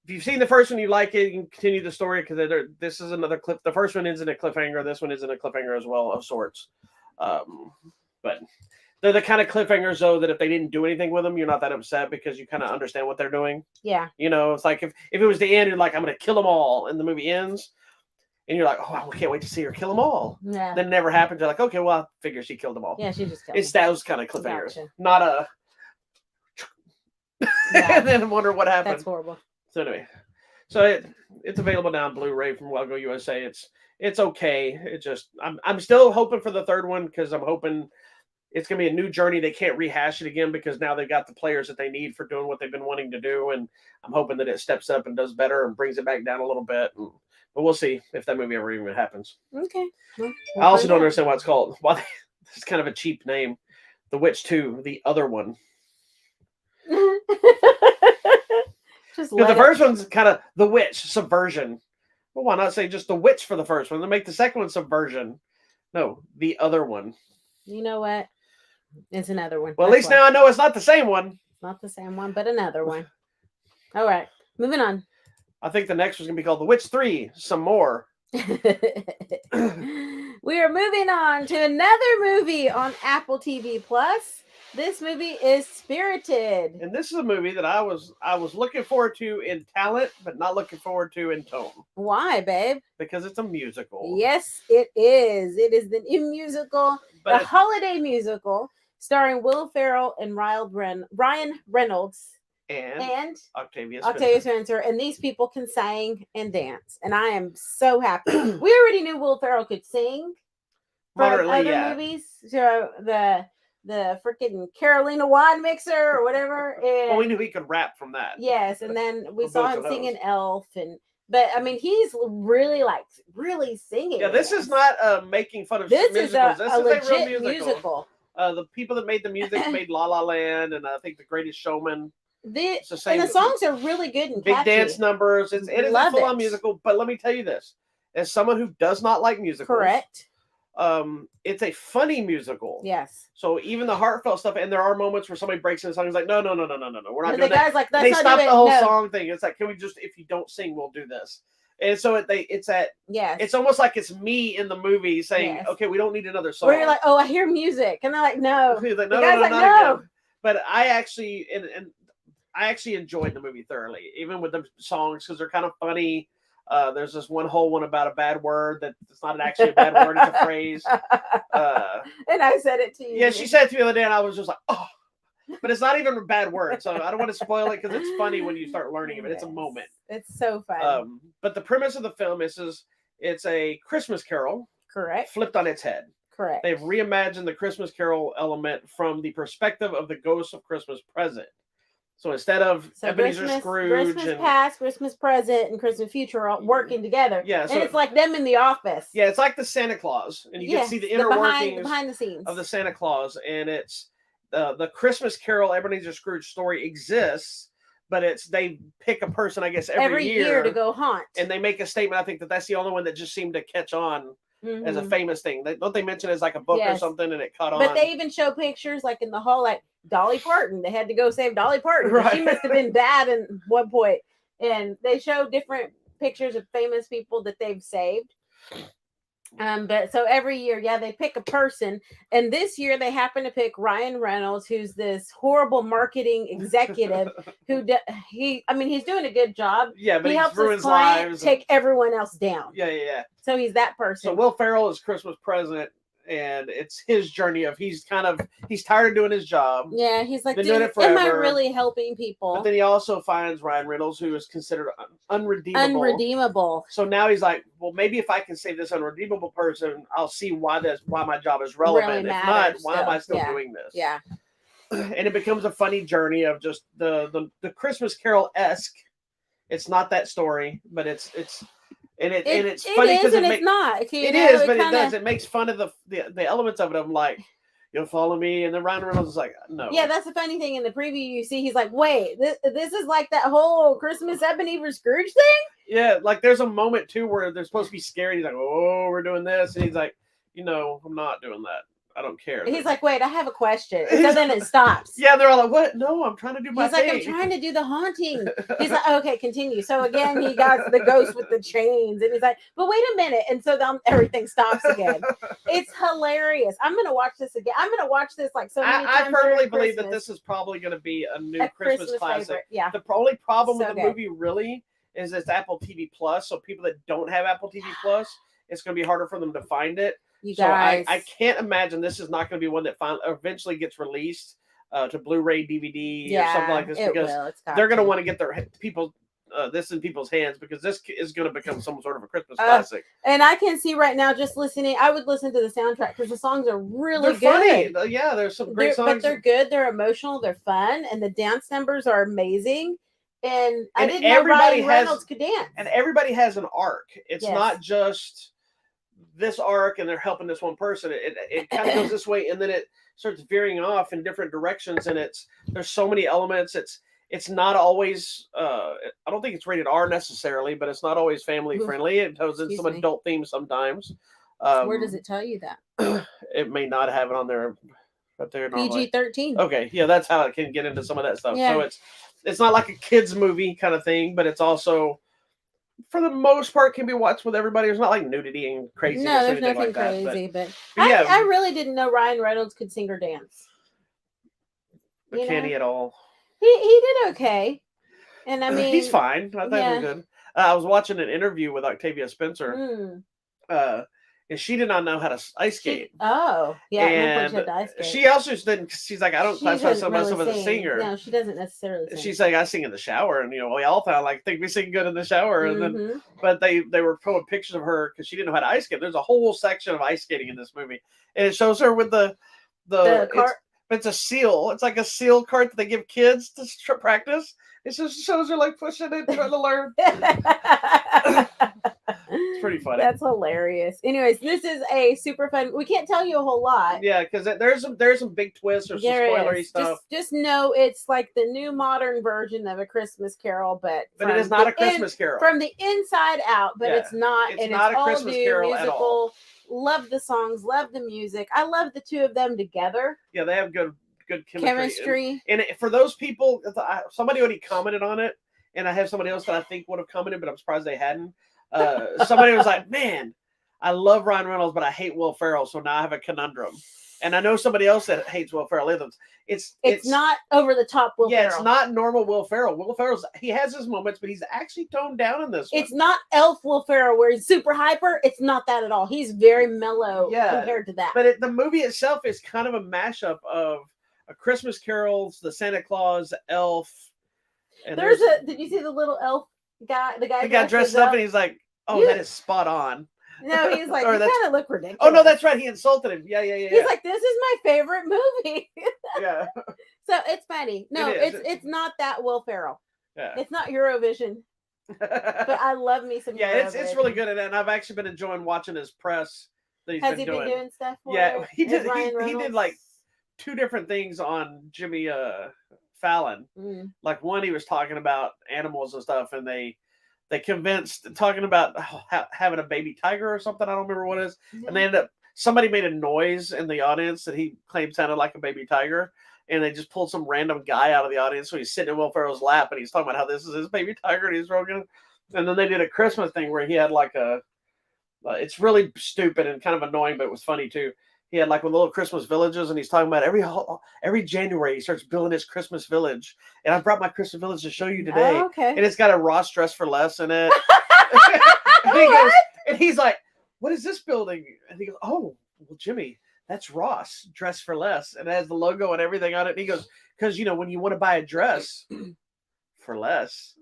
if you've seen the first one, you like it, you can continue the story because this is another clip. The first one ends in a cliffhanger. This one is in a cliffhanger as well of sorts. But they're the kind of cliffhangers, though, that if they didn't do anything with them, you're not that upset because you kind of understand what they're doing. Yeah. You know, it's like if it was the end, you're like, I'm going to kill them all, and the movie ends, and you're like, oh, I can't wait to see her kill them all. Yeah. Then it never happens. You're like, okay, well, I figure she killed them all. Yeah, she just killed It's those kind of cliffhangers. Gotcha. Not a... and then wonder what happened. That's horrible. So anyway, so it's available now on Blu-ray from Well Go USA. It's okay. It just... I'm still hoping for the third one because I'm hoping... It's going to be a new journey. They can't rehash it again because now they've got the players that they need for doing what they've been wanting to do. And I'm hoping that it steps up and does better and brings it back down a little bit. But we'll see if that movie ever even happens. Okay. Well, I also don't understand why it's called. It's kind of a cheap name. The Witch 2, the other one. Just the first one's kind of The Witch, Subversion. Well, why not say just The Witch for the first one? Then make the second one Subversion. No, the other one. You know what? It's another one. Well, at least now I know it's not the same one. It's not the same one, but another one. All right. Moving on. I think the next one's going to be called The Witch 3, Some More. We are moving on to another movie on Apple TV Plus. This movie is Spirited. And this is a movie that I was looking forward to in talent, but not looking forward to in tone. Why, babe? Because it's a musical. Yes, it is. It is the new musical, the holiday musical, starring Will Ferrell and Ryan Reynolds and Octavia Spencer. And these people can sing and dance. And I am so happy. We already knew Will Ferrell could sing from other movies. So the freaking Carolina wine mixer or whatever. And, well, we knew he could rap from that. Yes, and then we saw him singing Elf, but I mean, he's really singing. Yeah, this is not making fun of this musicals. This is a legit real musical. The people that made the music made La La Land and I think The Greatest Showman. And the songs are really good and big catchy. dance numbers. It is a full-on musical, but let me tell you this: as someone who does not like musicals, correct. It's a funny musical. Yes. So even the heartfelt stuff, and there are moments where somebody breaks in the song and is like, no, we're not doing the guy's like, they stop the whole song thing. It's like, can we just, if you don't sing, we'll do this. And so it's almost like it's me in the movie saying, okay, we don't need another song. Where you're like, oh, I hear music, and they're like, no. He's like, no, not again. But I actually enjoyed the movie thoroughly, even with the songs because they're kind of funny. There's this one whole one about a bad word that it's not actually a bad word, it's a phrase. And I said it to you. Yeah, she said it to me the other day, and I was just like, oh. But it's not even a bad word, so I don't want to spoil it because it's funny when you start learning it. It's a moment. It's so fun. But the premise of the film is it's a Christmas Carol. Correct. Flipped on its head. Correct. They've reimagined the Christmas Carol element from the perspective of the ghost of Christmas present. So instead of Ebenezer Scrooge Christmas past, Christmas present, and Christmas future all working together. Yeah, so and it's like them in the office. Yeah, it's like the Santa Claus, and you can see the inner workings behind the scenes of the Santa Claus, and it's the Christmas Carol Ebenezer Scrooge story exists, but they pick a person, I guess, every year to go haunt, and they make a statement. I think that's the only one that just seemed to catch on as a Mhm. famous thing. Don't they mention it as like a book or Yes. something, and it caught But on? they even show pictures like in the hall, like Dolly Parton. They had to go save Dolly Parton because she Right. must have been bad at one point. And they show different pictures of famous people that they've saved. But so every year, yeah, they pick a person, and this year they happen to pick Ryan Reynolds, who's this horrible marketing executive I mean, he's doing a good job. Yeah, but He he helps his ruins client lives. take everyone else down. Yeah. So he's that So person. Will Ferrell is Christmas present, and it's his journey of he's tired of doing his job. Yeah, he's like, Been doing dude, it forever. am I really helping people? But then he also finds Ryan Reynolds, who is considered unredeemable. Unredeemable. So now he's like, well, maybe if I can save this unredeemable person, I'll see why my job is relevant. Really If matters not, why am I still yeah. doing this? Yeah. And it becomes a funny journey of just the Christmas Carol-esque. It's not that story, but it's funny because it's not. It is, but it does. It makes fun of the elements of it. I'm like, you'll follow me, and then Ryan Reynolds is like, no. Yeah, that's the funny thing. In the preview, you see he's like, wait, this is like that whole Christmas Ebenezer Scrooge thing. Yeah, like there's a moment too where they're supposed to be scared. He's like, oh, we're doing this, and he's like, I'm not doing that. I don't care. He's like, wait, I have a question. And so then it stops. Yeah, they're all like, what? No, I'm trying to do my thing. He's like, I'm trying to do the haunting. He's like, okay, continue. So again, he got the ghost with the chains, and he's like, but wait a minute. And so then everything stops again. It's hilarious. I'm gonna watch this again. I'm gonna watch this like so many times. I firmly believe that this is probably going to be a new Christmas classic. Favorite. Yeah. The only problem with the movie really is it's Apple TV Plus. So people that don't have Apple TV Plus, it's going to be harder for them to find it. You guys. So I can't imagine this is not going to be one that eventually gets released to Blu-ray, DVD, or something like this, because they're going to want to get their this in people's hands, because this is going to become some sort of a Christmas classic. And I can see right now, just listening, I would listen to the soundtrack because the songs are really good. Funny. Yeah, there's some great songs, but they're good. They're emotional. They're fun, and the dance numbers are amazing. And I didn't know Ryan Reynolds could dance. And everybody has an arc. It's not just this arc and they're helping this one person. It kind of goes this way, and then it starts veering off in different directions, and there's so many elements. It's not always I don't think it's rated R necessarily, but it's not always family friendly. It goes in some adult themes sometimes. Where does it tell you that? It may not have it on there, but they're PG-13. Okay, yeah, that's how it can get into some of that stuff. Yeah. So it's not like a kids movie kind of thing, but it's also, for the most part, can be watched with everybody. There's not like nudity and crazy. No, there's nothing like crazy. But yeah, I really didn't know Ryan Reynolds could sing or dance. But can he at all? He did okay, and I mean, he's fine. I think we're good. I was watching an interview with Octavia Spencer, and she did not know how to ice skate. And she also didn't. She's like, I don't classify myself as a singer. No, she doesn't necessarily sing. She's like, I sing in the shower, and we all think we sing good in the shower, and then but they were pulling pictures of her because she didn't know how to ice skate. There's a whole section of ice skating in this movie, and it shows her with the cart. It's a seal. It's like a seal cart that they give kids to practice. It just shows her like pushing it, trying to learn. It's pretty funny. That's hilarious. Anyways, this is a super fun. We can't tell you a whole lot. Yeah, because there's some big twists or some spoilery stuff. Just know it's like the new modern version of A Christmas Carol, but it is not a Christmas Carol from the inside out. But it's not. It's not a Christmas Carol musical. At all. Love the songs, love the music. I love the two of them together. Yeah, they have good chemistry. And for those people, somebody already commented on it, and I have somebody else that I think would have commented, but I'm surprised they hadn't. Somebody was like, man, I love Ryan Reynolds, but I hate Will Ferrell, so now I have a conundrum. And I know somebody else that hates Will Ferrell. It's not over the top Will Ferrell. It's not normal Will Ferrell. Will Ferrell's, he has his moments, but he's actually toned down in this one. It's not Elf Will Ferrell where he's super hyper. It's not that at all. He's very mellow compared to that. But the movie itself is kind of a mashup of A Christmas Carol, the Santa Claus, Elf. And did you see the little elf guy? The guy he got dressed up and he's like, oh, that is spot on. No, he's like, you kind of look ridiculous. Oh, no, that's right. He insulted him. Yeah. He's like, this is my favorite movie. Yeah. So it's funny. No, it's not that Will Ferrell. Yeah. It's not Eurovision. But I love me some Eurovision. It's really good. And I've actually been enjoying watching his press that he's been doing. Has he been doing stuff for it? He did like 2 different things on Jimmy Fallon. Like one, he was talking about animals and stuff, and they they convinced talking about having a baby tiger or something. I don't remember what it is, and they ended up somebody made a noise in the audience that he claimed sounded like a baby tiger. And they just pulled some random guy out of the audience. So he's sitting in Will Ferrell's lap and he's talking about how this is his baby tiger and he's stroking. And then they did a Christmas thing where he had like it's really stupid and kind of annoying, but it was funny too. He had like little Christmas villages, and he's talking about every January he starts building his Christmas village. And I brought my Christmas village to show you today. Oh, okay. And it's got a Ross Dress for Less in it. And he's like, "What is this building?" And he goes, "Oh, well, Jimmy, that's Ross Dress for Less," and it has the logo and everything on it. And he goes, "Because when you want to buy a dress for less."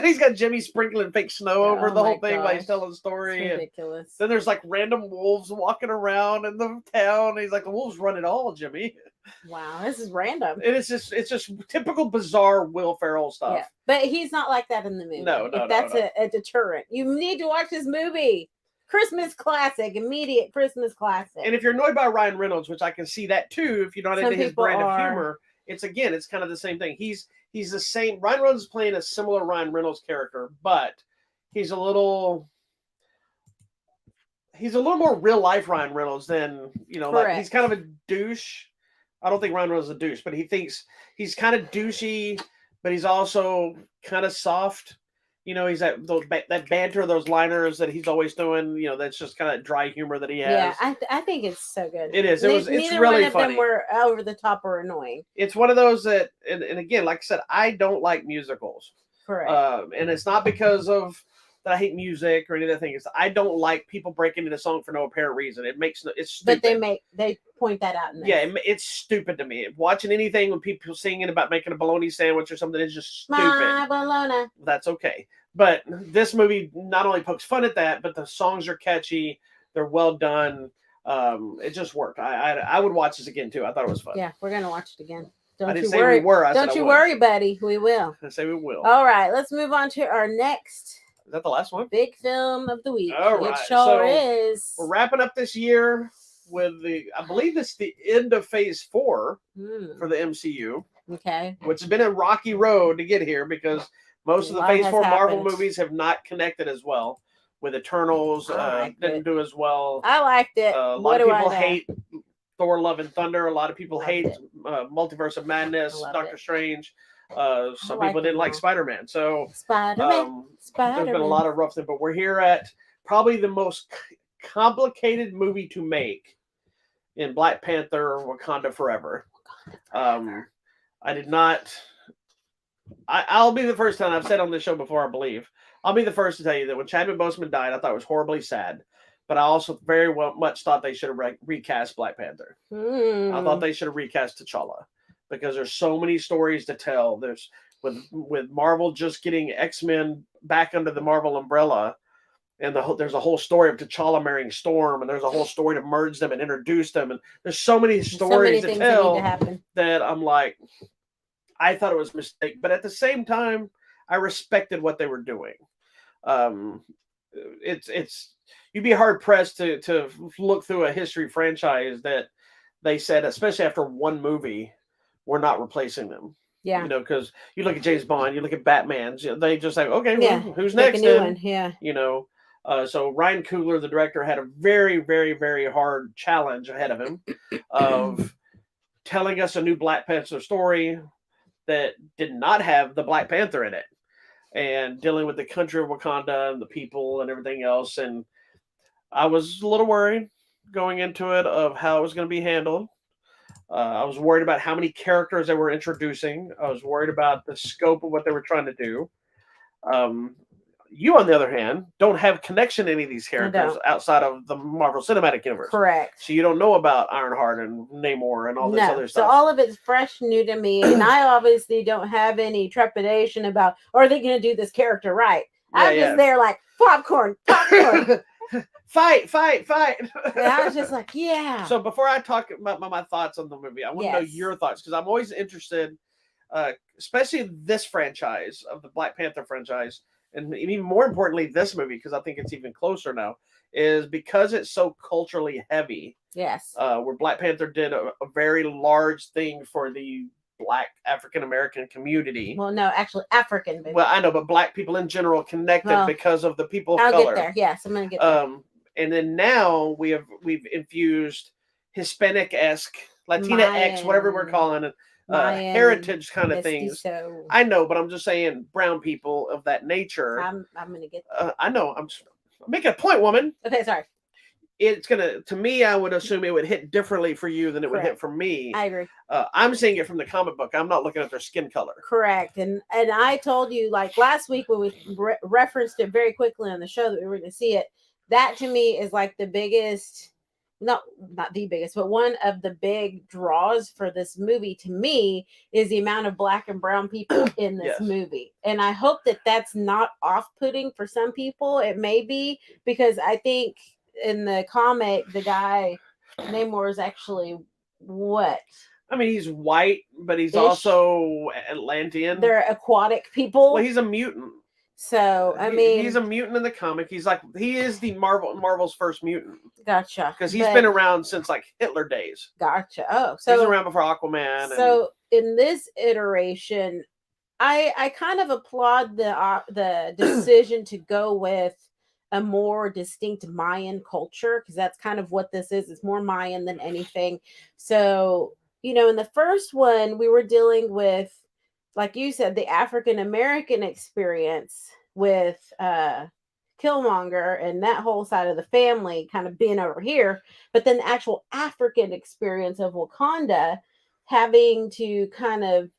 He's got Jimmy sprinkling fake snow over the whole thing while he's telling the story. It's ridiculous. And then there's like random wolves walking around in the town. And he's like, "The wolves run it all, Jimmy." Wow, this is random. And it's just typical bizarre Will Ferrell stuff. Yeah, but he's not like that in the movie. No, that's a deterrent. You need to watch this movie. Christmas classic, immediate Christmas classic. And if you're annoyed by Ryan Reynolds, which I can see that too, if you're not into his brand of humor, it's kind of the same thing. He's the same. Ryan Reynolds is playing a similar Ryan Reynolds character, but he's a little more real life Ryan Reynolds than like he's kind of a douche. I don't think Ryan Reynolds is a douche, but he thinks he's kind of douchey, but he's also kind of soft. He's that banter, those liners that he's always doing. That's just kind of dry humor that he has. Yeah, I think it's so good. It is. It's really funny. Neither one of them were over the top or annoying. It's one of those that, and again, like I said, I don't like musicals. Correct. And it's not because of that I hate music or any of that thing. It's I don't like people breaking into song for no apparent reason. It's stupid. But they point that out in this. Yeah, it's stupid to me. Watching anything with people singing about making a bologna sandwich or something is just stupid. My bologna. That's okay. But this movie not only pokes fun at that, but the songs are catchy. They're well done. It just worked. I would watch this again too. I thought it was fun. Yeah, we're gonna watch it again. Don't you worry. Don't you worry, buddy. We will. I say we will. All right, let's move on to our next. Is that the last one? Big film of the week. All right. It sure is. We're wrapping up this year with I believe it's the end of Phase 4 for the MCU. Okay. Which has been a rocky road to get here because most of the Phase 4 Marvel movies have not connected as well. With Eternals, didn't do as well. I liked it. A lot of people hate Thor: Love and Thunder. A lot of people hate Multiverse of Madness, Doctor Strange. Some people didn't like Spider-Man. So Spider-Man. There's been a lot of rough things, but we're here at probably the most complicated movie to make in Black Panther: Wakanda Forever. I did not. I'll be the first time I've said on this show before. I believe I'll be the first to tell you that when Chadwick Boseman died, I thought it was horribly sad. But I also very much thought they should have recast Black Panther. I thought they should have recast T'Challa because there's so many stories to tell. There's with Marvel just getting X-Men back under the Marvel umbrella, and there's a whole story of T'Challa marrying Storm, and there's a whole story to merge them and introduce them, and there's so many stories to tell that I'm like, I thought it was a mistake, but at the same time, I respected what they were doing. You'd be hard pressed to look through a history franchise that they said, especially after one movie, we're not replacing them. Yeah. Because you look at James Bond, you look at Batman, they just say, okay, well, who's next then? Yeah. So Ryan Coogler, the director, had a very, very, very hard challenge ahead of him of telling us a new Black Panther story that did not have the Black Panther in it and dealing with the country of Wakanda and the people and everything else. And I was a little worried going into it of how it was going to be handled. I was worried about how many characters they were introducing. I was worried about the scope of what they were trying to do. You, on the other hand, don't have connection to any of these characters outside of the Marvel Cinematic Universe. Correct. So you don't know about Ironheart and Namor and all this other stuff. So all of it's fresh, new to me. And I obviously don't have any trepidation about, are they going to do this character right? I'm just there like, popcorn. Fight. And I was just like, yeah. So before I talk about my thoughts on the movie, I want to know your thoughts because I'm always interested, especially this franchise of the Black Panther franchise, and even more importantly, this movie, because I think it's even closer now, is because it's so culturally heavy. Yes. Where Black Panther did a very large thing for the Black African American community. Well, no, actually African. Well, I know, but Black people in general connected because of the people of color. I'll get there. Yes, I'm gonna get there. And then now we've infused Hispanic-esque, Latina-esque, whatever we're calling it, heritage kind of things. I know, but I'm just saying brown people of that nature. I'm gonna get there. I know. I'm making a point, woman. Okay, sorry. It's gonna, to me, I would assume it would hit differently for you than it would hit for me. I agree. I'm seeing it from the comic book. I'm not looking at their skin color. Correct. And I told you, like last week when we referenced it very quickly on the show that we were going to see it, that to me is like the biggest, not the biggest, but one of the big draws for this movie to me is the amount of Black and brown people in this movie. And I hope that that's not off-putting for some people. It may be, because I think in the comic, the guy Namor is actually what? I mean, he's white, but he's also Atlantean. They're aquatic people. Well, he's a mutant. So I mean, he's a mutant in the comic. He is the Marvel's first mutant. Gotcha. Because he's been around since like Hitler days. Gotcha. Oh, so he's around before Aquaman. So in this iteration, I kind of applaud the decision to go with a more distinct Mayan culture, because that's kind of what this is. It's more Mayan than anything. So, you know, in the first one, we were dealing with, like you said, the African American experience with Killmonger and that whole side of the family kind of being over here. But then the actual African experience of Wakanda having to kind of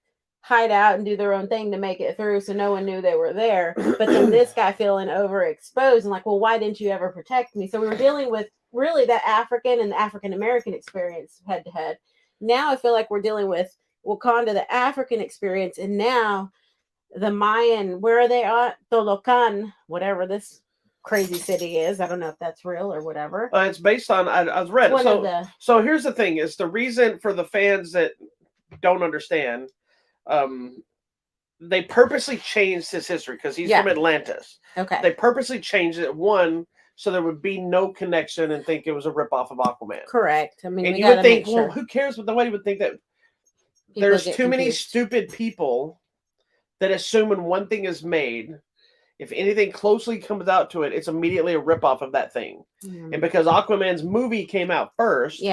hide out and do their own thing to make it through, so no one knew they were there. But then this guy feeling overexposed and like, well, why didn't you ever protect me? So we were dealing with really that African and the African American experience head to head. Now I feel like we're dealing with Wakanda, the African experience, and now the Mayan. Where are they at? Tolocan, whatever this crazy city is. I don't know if that's real or whatever. It's based on, I was read. So here's the thing: is the reason for the fans that don't understand. They purposely changed his history because he's from Atlantis. Okay. They purposely changed it, one, so there would be no connection and think it was a ripoff of Aquaman. Correct. I mean, and you would think, well, who cares? But nobody would think that there's too many stupid people that assume when one thing is made, if anything closely comes out to it, it's immediately a ripoff of that thing. And because Aquaman's movie came out first,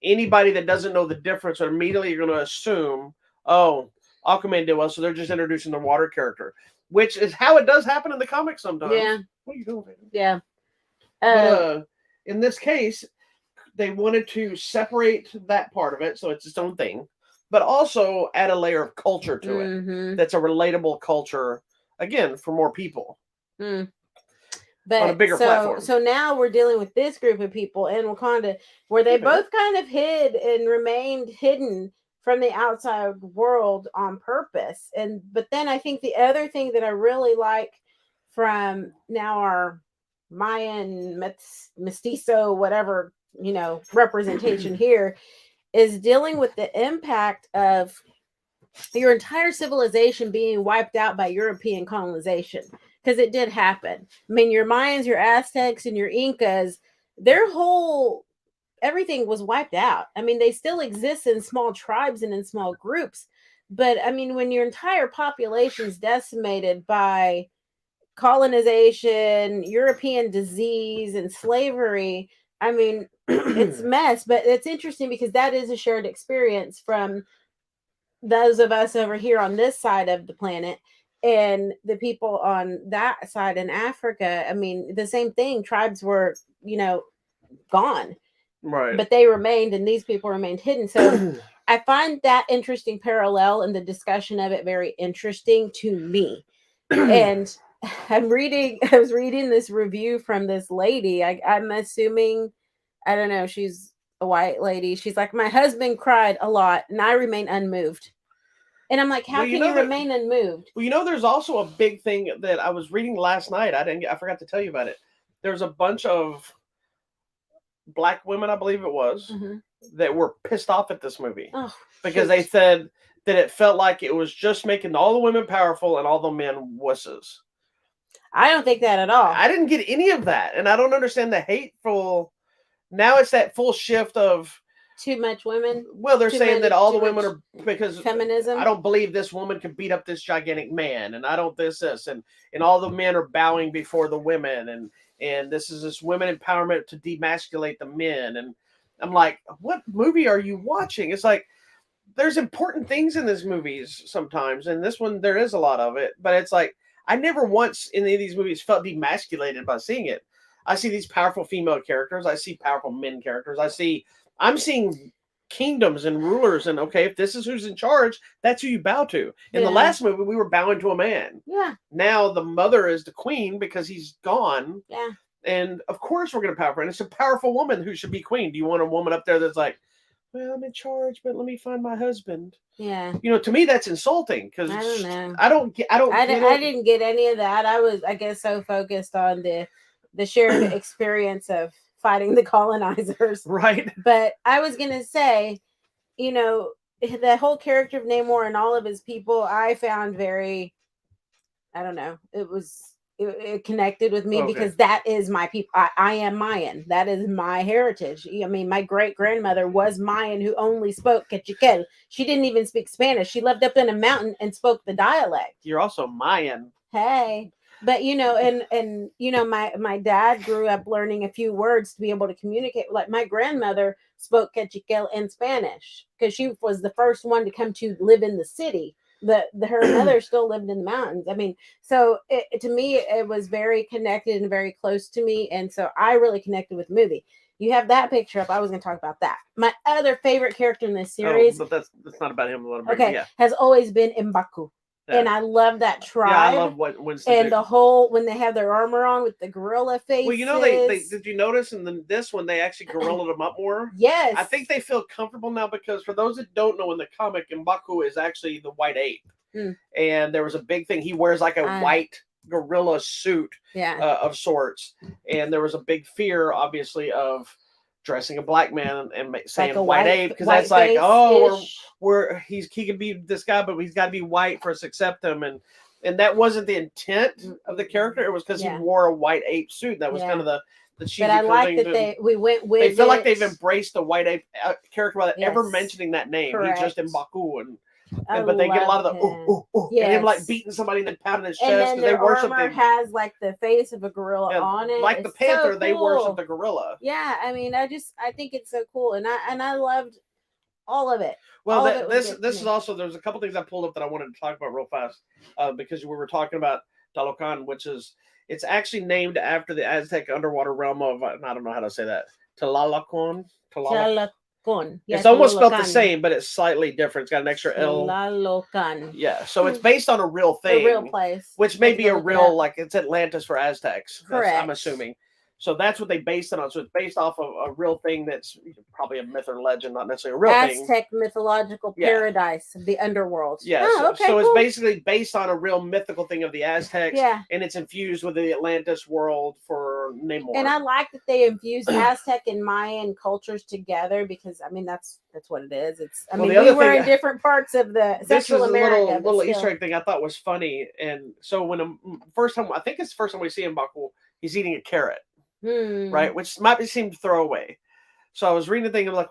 anybody that doesn't know the difference are immediately going to assume, oh, Aquaman did well, so they're just introducing the water character, which is how it does happen in the comics sometimes. Yeah. What are you doing, man? Yeah. But in this case, they wanted to separate that part of it, so it's its own thing, but also add a layer of culture to it. That's a relatable culture, again, for more people. But on a bigger platform. So now we're dealing with this group of people in Wakanda where they both kind of hid and remained hidden from the outside world on purpose. But then I think the other thing that I really like from now our Mayan mestizo, whatever, you know, representation here is dealing with the impact of your entire civilization being wiped out by European colonization, because it did happen. I mean, your Mayans, your Aztecs, and your Incas, their whole everything was wiped out. I mean, they still exist in small tribes and in small groups, but I mean, when your entire population is decimated by colonization, European disease, and slavery, I mean, it's a mess. But it's interesting because that is a shared experience from those of us over here on this side of the planet and the people on that side in Africa. I mean, the same thing. Tribes were, you know, gone. Right. But they remained, and these people remained hidden. So I find that interesting parallel and the discussion of it very interesting to me. And I was reading this review from this lady. I'm assuming, I don't know, she's a white lady. She's like, my husband cried a lot and I remain unmoved. And I'm like, how can you remain unmoved? Well, you know, there's also a big thing that I was reading last night. I forgot to tell you about it. There's a bunch of Black women, I believe it was, that were pissed off at this movie because they said that it felt like it was just making all the women powerful and all the men wusses. I don't think that at all. I didn't get any of that, and I don't understand the hateful. Now it's that full shift of too much women. Well, they're saying that all the women much are because feminism. I don't believe this woman can beat up this gigantic man, and I don't this and all the men are bowing before the women, and this women empowerment to demasculate the men, and I'm like, what movie are you watching? It's like there's important things in these movies sometimes, and this one there is a lot of it, but it's like I never once in any of these movies felt demasculated by seeing it. I see these powerful female characters, I see powerful men characters, I'm seeing kingdoms and rulers, and okay, if this is who's in charge, that's who you bow to. In the last movie, we were bowing to a man. Yeah. Now the mother is the queen because he's gone. Yeah. And of course we're going to power her. And it's a powerful woman who should be queen. Do you want a woman up there that's like, well, I'm in charge, but let me find my husband? Yeah. To me that's insulting because I don't know. I didn't get any of that. I was, I guess, so focused on the shared experience of fighting the colonizers. Right. But I was going to say, the whole character of Namor and all of his people, I found very, I don't know, it connected with me because that is my people. I am Mayan. That is my heritage. I mean, my great grandmother was Mayan who only spoke Quechua. She didn't even speak Spanish. She lived up in a mountain and spoke the dialect. You're also Mayan. Hey. But my dad grew up learning a few words to be able to communicate. Like my grandmother spoke Quechua and Spanish because she was the first one to come to live in the city. Her mother still lived in the mountains. I mean, so to me, it was very connected and very close to me, and so I really connected with the movie. You have that picture up. I was going to talk about that. My other favorite character in this series, but that's not about him. Has always been M'Baku. Yeah. And I love that tribe. Yeah, I love what Winston and the whole when they have their armor on with the gorilla faces. Well, they did you notice in this one they actually gorillaed them up more? Yes. I think they feel comfortable now because for those that don't know, in the comic, M'Baku is actually the white ape, and there was a big thing. He wears like a white gorilla suit, of sorts, and there was a big fear, obviously, of dressing a black man and saying like white ape because that's like, oh, he can be this guy, but he's got to be white for us to accept him, and that wasn't the intent of the character. It was because he wore a white ape suit. That was kind of the cheesy. But I like that we went with. They feel like they've embraced the white ape character without ever mentioning that name. Correct. He's just M'Baku but they get a lot of the and him like beating somebody and then pounding his chest because they worship him. Has like the face of a gorilla on it, like the Panther. So cool. They worship the gorilla. Yeah, I mean, I think it's so cool, and I loved all of it. Well, this is also there's a couple things I pulled up that I wanted to talk about real fast because we were talking about Talocan, which is it's actually named after the Aztec underwater realm of I don't know how to say that Tlalocon. Yes, it's almost spelled the same, but it's slightly different. It's got an extra L. Tlalocan. Yeah, so it's based on a real thing, a real place, which may be a real like it's Atlantis for Aztecs. Correct. I'm assuming. So that's what they based it on. So it's based off of a real thing that's probably a myth or legend, not necessarily a real thing. Aztec mythological paradise of the underworld. Yeah. So cool. It's basically based on a real mythical thing of the Aztecs. Yeah. And it's infused with the Atlantis world for Namor. And I like that they infused Aztec and Mayan cultures together because I mean that's what it is. It's we were in different parts of the Central America. This little Easter egg thing I thought was funny. And so when I think it's the first time we see him, he's eating a carrot. Right, which might seem to throw away. So I was reading the thing. I'm like,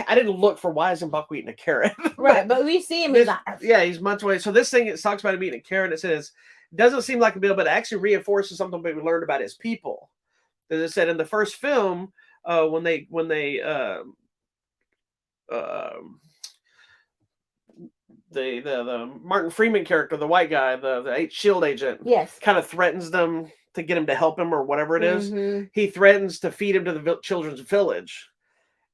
I didn't look for why is M'Baku eating a carrot. Right, but we see him. He's months away. So this thing it talks about him eating a carrot. It says doesn't seem like a deal, but it actually reinforces something we learned about his people. As it said in the first film, when they the Martin Freeman character, the white guy, the Shield agent, kind of threatens them to get him to help him or whatever it is. He threatens to feed him to the children's village.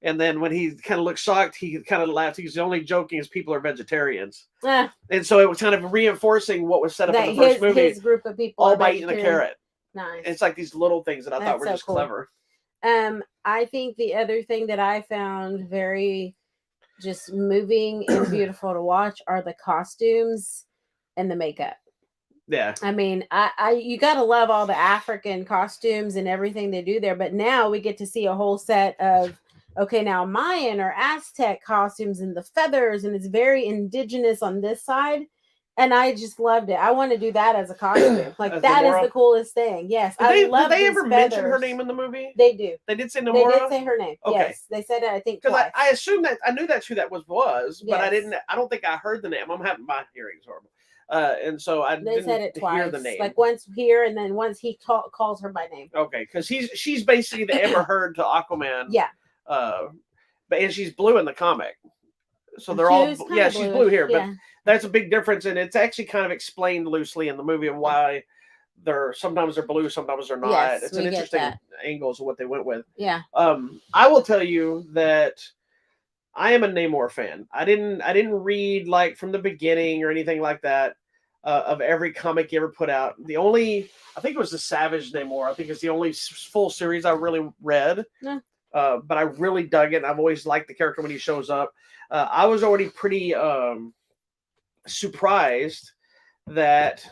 And then when he kind of looks shocked, he kind of laughs. He's only joking his people are vegetarians. And so it was kind of reinforcing what was set up in the first movie. His group of people all by eating a carrot. Nice. And it's like these little things that I thought were just cool. Clever. I think the other thing that I found very just moving and beautiful to watch are the costumes and the makeup. Yeah. I mean, you got to love all the African costumes and everything they do there. But now we get to see a whole set of, now Mayan or Aztec costumes and the feathers. And it's very indigenous on this side. And I just loved it. I want to do that as a costume. Like As that is Namora? the coolest thing. Yes, Did love they these ever mention her name in the movie? They do. They did say They Namora. did say her name. Okay. Yes, they said it. I think Because twice. I assumed that I knew that's who that was, but I Yes. didn't. I don't think I heard the name. I'm having my hearing's horrible, and so I They didn't said it twice. hear the name. Like once here, and then once he calls her by name. Okay, because she's basically the Amber Heard to Aquaman. Yeah. And she's blue in the comic, so they're all she's blue here, but that's a big difference, and it's actually kind of explained loosely in the movie of why sometimes they're blue, sometimes they're not. Yes, it's an interesting angles of what they went with. Yeah. I will tell you that I am a Namor fan. I didn't read like from the beginning or anything like that of every comic he ever put out. I think it was the Savage Namor. I think it's the only full series I really read. Yeah. But I really dug it. And I've always liked the character when he shows up. I was already pretty surprised that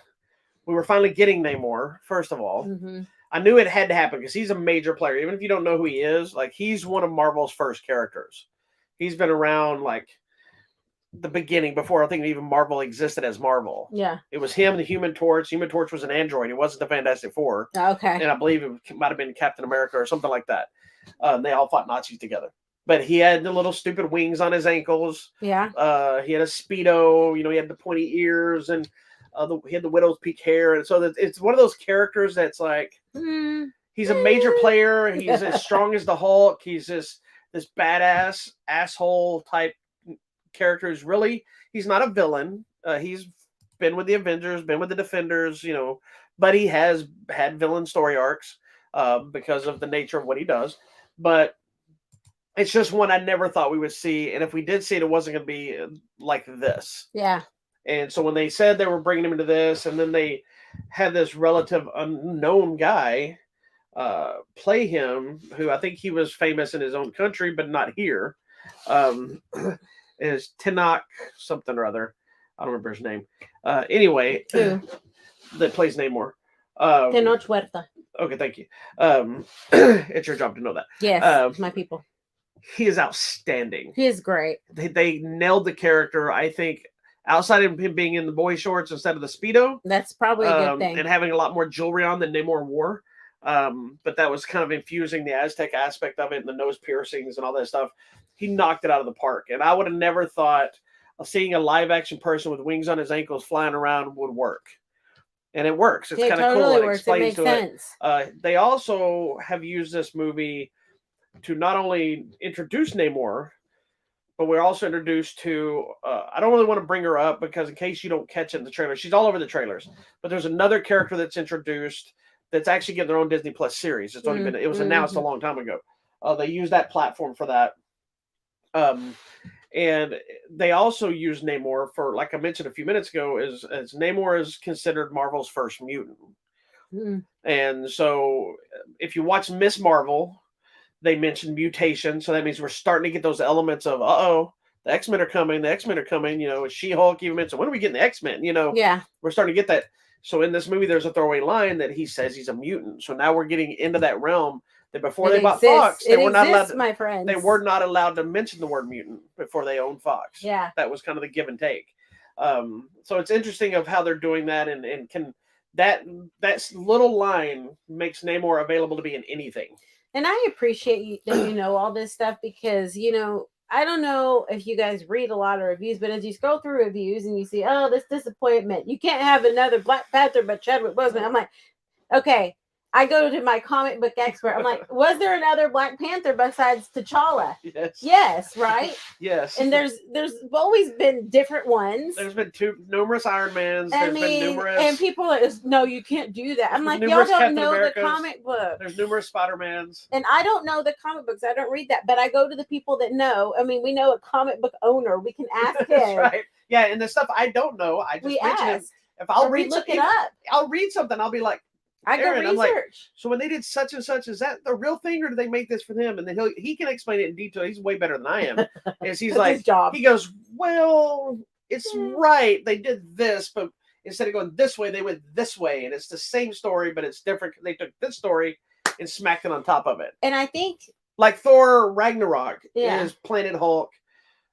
we were finally getting Namor. First of all, I knew it had to happen because he's a major player. Even if you don't know who he is, like he's one of Marvel's first characters. He's been around like the beginning before I think even Marvel existed as Marvel. Yeah, it was him, the Human Torch. Human Torch was an android. He wasn't the Fantastic Four. Okay, and I believe it might have been Captain America or something like that. They all fought Nazis together. But he had the little stupid wings on his ankles. Yeah. He had a Speedo. He had the pointy ears, and he had the widow's peak hair. And so it's one of those characters that's like, he's a major player. He's as strong as the Hulk. He's this badass asshole type character. He's not a villain. He's been with the Avengers, been with the Defenders, but he has had villain story arcs because of the nature of what he does. But it's just one I never thought we would see. And if we did see it, it wasn't going to be like this. Yeah. And so when they said they were bringing him into this, and then they had this relative unknown guy play him, who I think he was famous in his own country, but not here, is Tenoch something or other. I don't remember his name. Anyway, that plays Namor. Tenoch Huerta. Okay, thank you. It's your job to know that. Yes, my people. He is outstanding. He is great. They nailed the character, I think, outside of him being in the boy shorts instead of the Speedo. That's probably a good thing. And having a lot more jewelry on than Namor wore. But that was kind of infusing the Aztec aspect of it and the nose piercings and all that stuff. He knocked it out of the park. And I would have never thought seeing a live action person with wings on his ankles flying around would work. And it works. It's kind of cool. It explains to it. They also have used this movie to not only introduce Namor, but we're also introduced to, I don't really want to bring her up because in case you don't catch it in the trailer, she's all over the trailers. But there's another character that's introduced that's actually getting their own Disney Plus series. It's only it was announced a long time ago. They use that platform for that. And they also use Namor for, like I mentioned a few minutes ago, as Namor is considered Marvel's first mutant. And so if you watch Miss Marvel, they mentioned mutation. So that means we're starting to get those elements of, the X-Men are coming. The X-Men are coming. She-Hulk even mentioned, when are we getting the X-Men? Yeah. We're starting to get that. So in this movie, there's a throwaway line that he says he's a mutant. So now we're getting into that realm that before they bought Fox, they were not allowed to, my friends. They were not allowed to mention the word mutant before they owned Fox. Yeah. That was kind of the give and take. So it's interesting of how they're doing that, and can that little line makes Namor available to be in anything. And I appreciate that you know all this stuff because, I don't know if you guys read a lot of reviews, but as you scroll through reviews and you see, this disappointment, you can't have another Black Panther but Chadwick Boseman. I'm like, okay. I go to my comic book expert. I'm like, was there another Black Panther besides T'Challa? Yes. Yes, right? Yes. And there's always been different ones. There's been numerous Iron Mans. There's been numerous. And people are like, no, you can't do that. I'm like, y'all don't know the comic book. There's numerous Spider-Mans. And I don't know the comic books. I don't read that. But I go to the people that know. I mean, we know a comic book owner. We can ask him. That's right. Yeah, and the stuff I don't know, I just mention it. If I'll read look it up. I'll read something, I'll be like, I go research. Like, so when they did such and such, is that the real thing, or did they make this for them? And then he can explain it in detail. He's way better than I am. He's like, his job. He goes, well, it's right. They did this, but instead of going this way, they went this way, and it's the same story, but it's different. They took this story and smacked it on top of it. And I think, like Thor Ragnarok is Planet Hulk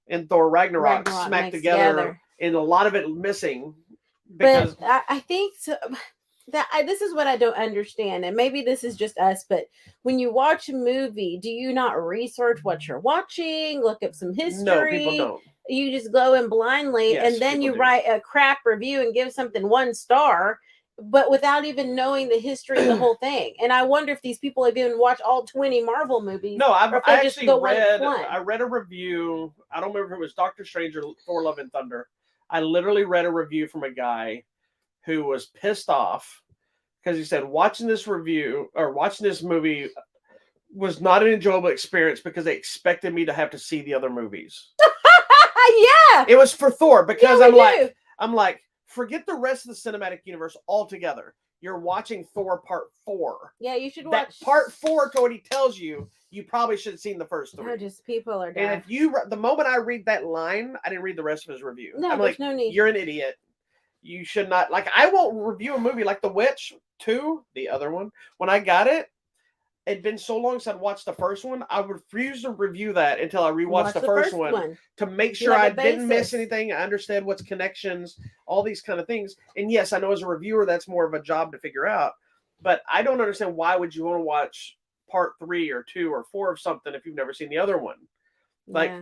and Thor Ragnarok smacked together, and a lot of it missing. because But I think so. This is what I don't understand, and maybe this is just us, but when you watch a movie, do you not research what you're watching, look up some no, people history? don't. You just go in blindly, Yes, and then people you do. write a crap review and give something 1 star, but without even knowing the history of the whole thing. And I wonder if these people have even watched all 20 Marvel movies. No, or if I they just actually go read one. I read a review. I don't remember if it was Doctor Strange or Thor: Love and Thunder. I literally read a review from a guy who was pissed off because he said watching this movie was not an enjoyable experience because they expected me to have to see the other movies. Yeah, it was for Thor because yeah, I'm like, forget the rest of the cinematic universe altogether. You're watching Thor Part 4. Yeah, you should that watch Part 4. Cody tells you probably should have seen the first 3. No, just people are dying. And if you, the moment I read that line, I didn't read the rest of his review. No, I'm there's like, no need. you're an idiot. You should not. Like, I won't review a movie like The Witch 2, the other one. When I got it, it'd been so long since I'd watched the first one. I refused to review that until I rewatched the first one to make sure I didn't miss anything. I understand what's connections, all these kind of things. And yes, I know as a reviewer, that's more of a job to figure out. But I don't understand why would you want to watch part 3 or 2 or 4 of something if you've never seen the other one. Like,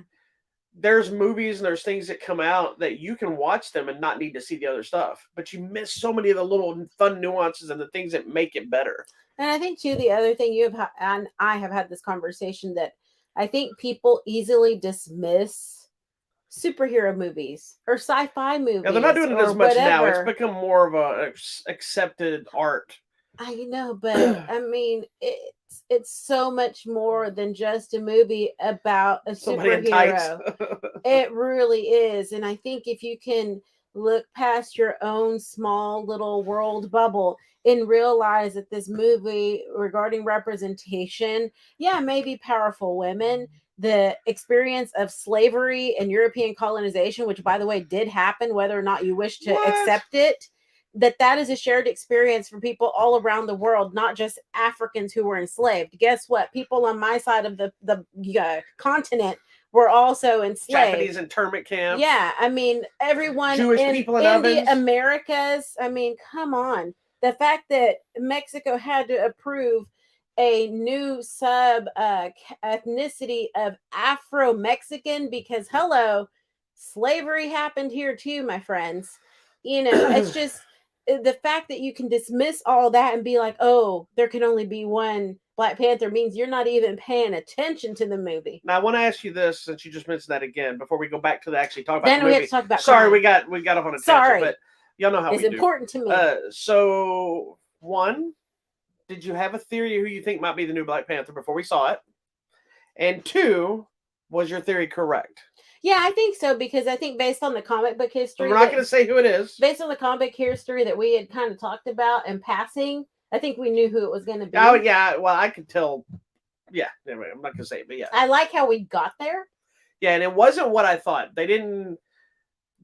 there's movies and there's things that come out that you can watch them and not need to see the other stuff, but you miss so many of the little fun nuances and the things that make it better. And I think too, the other thing and I have had this conversation that I think people easily dismiss superhero movies or sci-fi movies. Yeah, they're not doing it as much whatever. now. It's become more of a accepted art. I know, but I mean, it's so much more than just a movie about a superhero. It really is. And I think if you can look past your own small little world bubble and realize that this movie regarding representation, maybe powerful women, the experience of slavery and European colonization, which by the way did happen, whether or not you wish to accept it, that is a shared experience for people all around the world, not just Africans who were enslaved. Guess what? People on my side of the continent were also enslaved. Japanese internment camps. Yeah, I mean, everyone Jewish people in ovens. the Americas. I mean, come on. The fact that Mexico had to approve a new sub ethnicity of Afro-Mexican because, hello, slavery happened here too, my friends. You know, it's just the fact that you can dismiss all that and be like, oh, there can only be one Black Panther means you're not even paying attention to the movie. Now I want to ask you this, since you just mentioned that again, before we go back to the actually talk about then the movie. We have to talk about Sorry, crime. we got off on a tangent, but y'all know how it's we do. It's important to me. So one, did you have a theory who you think might be the new Black Panther before we saw it? And 2, was your theory correct? Yeah, I think so, because I think based on the comic book history, we're not going to say who it is. Based on the comic history that we had kind of talked about in passing, I think we knew who it was going to be. Oh yeah, well I could tell. Yeah, anyway, I'm not going to say it, but yeah. I like how we got there. Yeah, and it wasn't what I thought. They didn't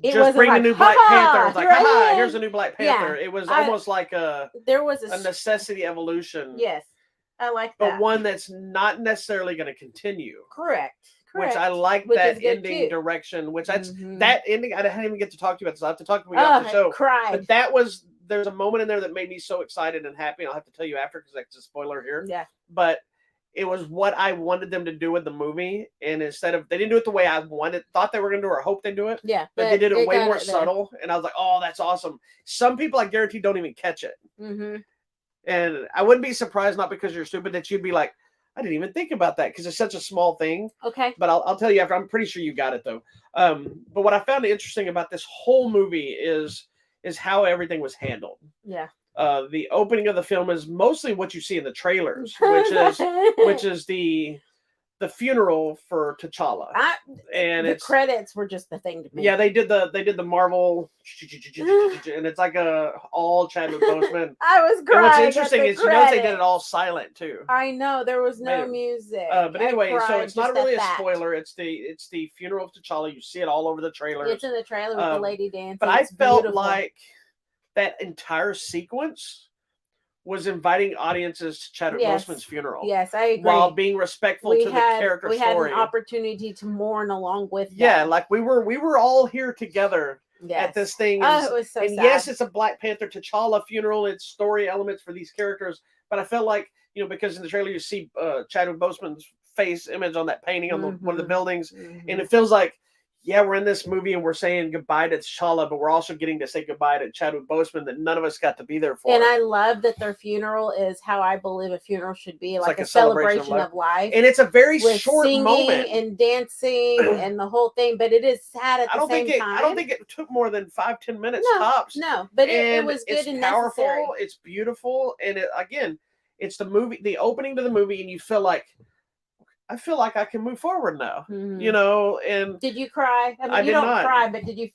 just bring a new Black Panther. It's like, haha, here's a new Black Panther. Yeah, it was almost like there was a necessity evolution. Yes, I like that. But one that's not necessarily going to continue. Correct. Which I like that ending direction. Which that ending. I didn't even get to talk to you about this. I have to talk to you off the show. Cried. But there's a moment in there that made me so excited and happy. I'll have to tell you after because that's a spoiler here. Yeah. But it was what I wanted them to do with the movie, and instead of they didn't do it the way I thought they were going to do or hoped they'd do it. Yeah. But they did it way more subtle, and I was like, oh, that's awesome. Some people I guarantee don't even catch it. Mm-hmm. And I wouldn't be surprised, not because you're stupid, that you'd be like, I didn't even think about that because it's such a small thing. Okay. But I'll tell you after. I'm pretty sure you got it though. But what I found interesting about this whole movie is how everything was handled. Yeah. The opening of the film is mostly what you see in the trailers, which is the funeral for T'Challa. And the credits were just the thing to me. Yeah, they did the Marvel, and it's like all Chadwick Boseman. I was crying. And what's interesting is they did it all silent too. I know there was no music. But anyway, so it's not really a spoiler. It's the funeral of T'Challa. You see it all over the trailers. It's in the trailer with the lady dancing. But I felt like that entire sequence was inviting audiences to Chadwick Boseman's funeral. Yes, I agree. While being respectful to the character story. We had an opportunity to mourn along with them. Yeah, like we were all here together at this thing. Oh, it was so and sad. yes, it's a Black Panther T'Challa funeral. It's story elements for these characters. But I felt like, because in the trailer you see Chadwick Boseman's face image on that painting on one of the buildings. And it feels like, yeah, we're in this movie and we're saying goodbye to T'Challa, but we're also getting to say goodbye to Chadwick Boseman that none of us got to be there for. And I love that their funeral is how I believe a funeral should be, like a celebration of life. And it's a very with short singing moment. And dancing and the whole thing, but it is sad at the same time. I don't think it took more than 5-10 minutes tops. No, but it was good and powerful, necessary. It's beautiful, and it's the movie, the opening to the movie, and you feel like, I feel like I can move forward now, and did you cry? I mean, I you don't not. cry, but did you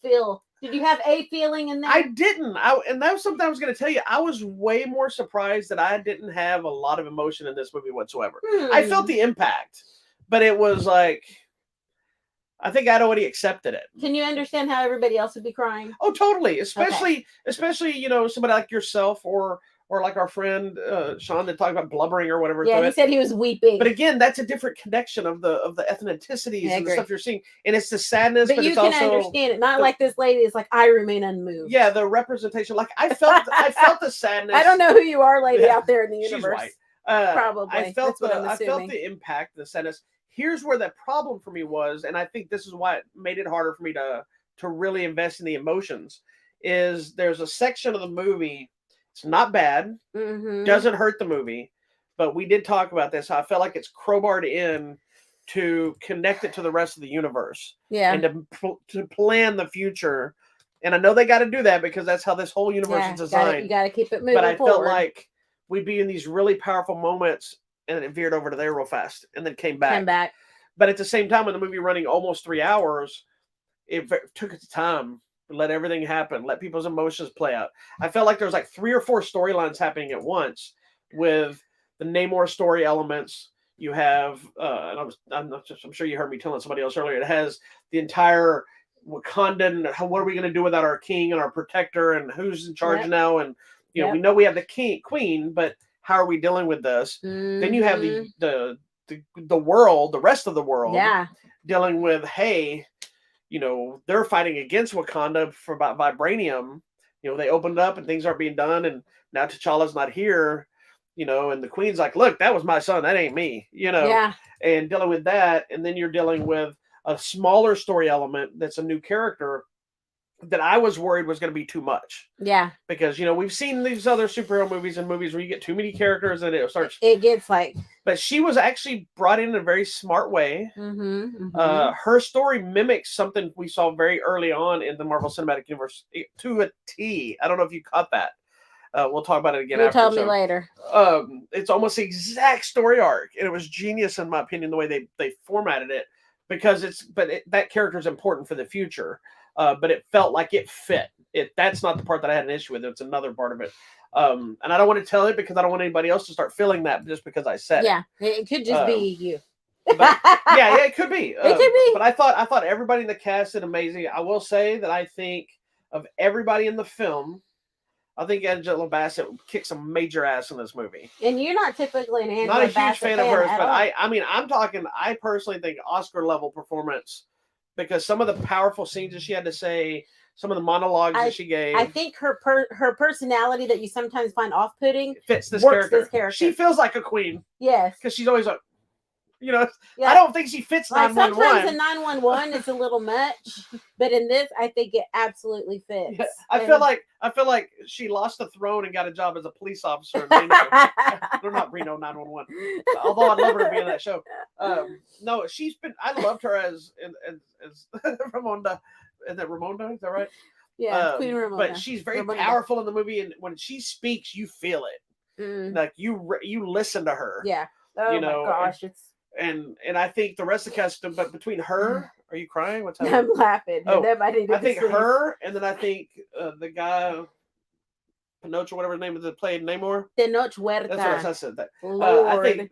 have a feeling in there? I didn't. And that was something I was going to tell you. I was way more surprised that I didn't have a lot of emotion in this movie whatsoever. I felt the impact, but it was like, I think I'd already accepted it. Can you understand how everybody else would be crying? Oh, totally. Especially, somebody like yourself or like our friend Sean that talked about blubbering or whatever. Yeah, he said he was weeping. But again, that's a different connection of the ethnicities and the stuff you're seeing, and it's the sadness. But you it's can also understand it. Not like this lady is like, I remain unmoved. Yeah, the representation. Like I felt the sadness. I don't know who you are, lady, out there in the universe. She's white. Probably. I felt the impact, the sadness. Here's where the problem for me was, and I think this is why it made it harder for me to really invest in the emotions. Is there's a section of the movie. It's not bad. Doesn't hurt the movie, but we did talk about this. I felt like it's crowbarred in to connect it to the rest of the universe. Yeah. And to plan the future. And I know they got to do that because that's how this whole universe is designed. You got to keep it moving. But I forward. felt like we'd be in these really powerful moments, and then it veered over to there real fast, and then came back. But at the same time, with the movie running almost 3 hours, it took its time. Let everything happen. Let people's emotions play out. I felt like there was like 3 or 4 storylines happening at once with the Namor story elements. You have, and I'm sure you heard me telling somebody else earlier, it has the entire Wakandan, what are we going to do without our king and our protector and who's in charge now? And, we know we have the queen, but how are we dealing with this? Then you have the world, the rest of the world dealing with, hey, they're fighting against Wakanda for about vibranium. They opened up and things aren't being done, and now T'Challa's not here. And the queen's like, look, that was my son, that ain't me. And dealing with that, and then you're dealing with a smaller story element that's a new character that I was worried was going to be too much. Yeah, because we've seen these other superhero movies and movies where you get too many characters and it gets like. But she was actually brought in a very smart way. Her story mimics something we saw very early on in the Marvel Cinematic Universe to a T. I don't know if you caught that. We'll talk about it again. You'll tell me later. It's almost the exact story arc, and it was genius in my opinion the way they formatted it, because that character is important for the future. But it felt like it fit. That's not the part that I had an issue with. It's another part of it. And I don't want to tell it because I don't want anybody else to start feeling that just because I said it. Yeah, it could just be you. But, yeah, it could be. It could be. But I thought everybody in the cast did amazing. I will say that I think of everybody in the film, I think Angela Bassett kicked some major ass in this movie. And you're not typically an Angela Bassett not a huge fan of hers, but I personally think Oscar level performance, because some of the powerful scenes that she had to say, some of the monologues that she gave. I think her personality that you sometimes find off-putting fits this character. She feels like a queen. Yes. Because she's always like, I don't think she fits 911. Sometimes in 911 it's a little much, but in this, I think it absolutely fits. Yeah, I feel like she lost the throne and got a job as a police officer in Reno. They're not Reno 911. Although I'd love her to be in that show. No, I loved her as Ramonda. Is that Ramonda? Is that right? Yeah, Queen Ramonda. But she's very powerful in the movie, and when she speaks, you feel it. Like you listen to her. Yeah. Oh my gosh, and I think the rest of the cast, but between her, are you crying? What's happening? I'm laughing. Oh, I think her, and then I think the guy, Pinocho, whatever his name is, that played Namor. Tenoch Huerta. That's what I said. That.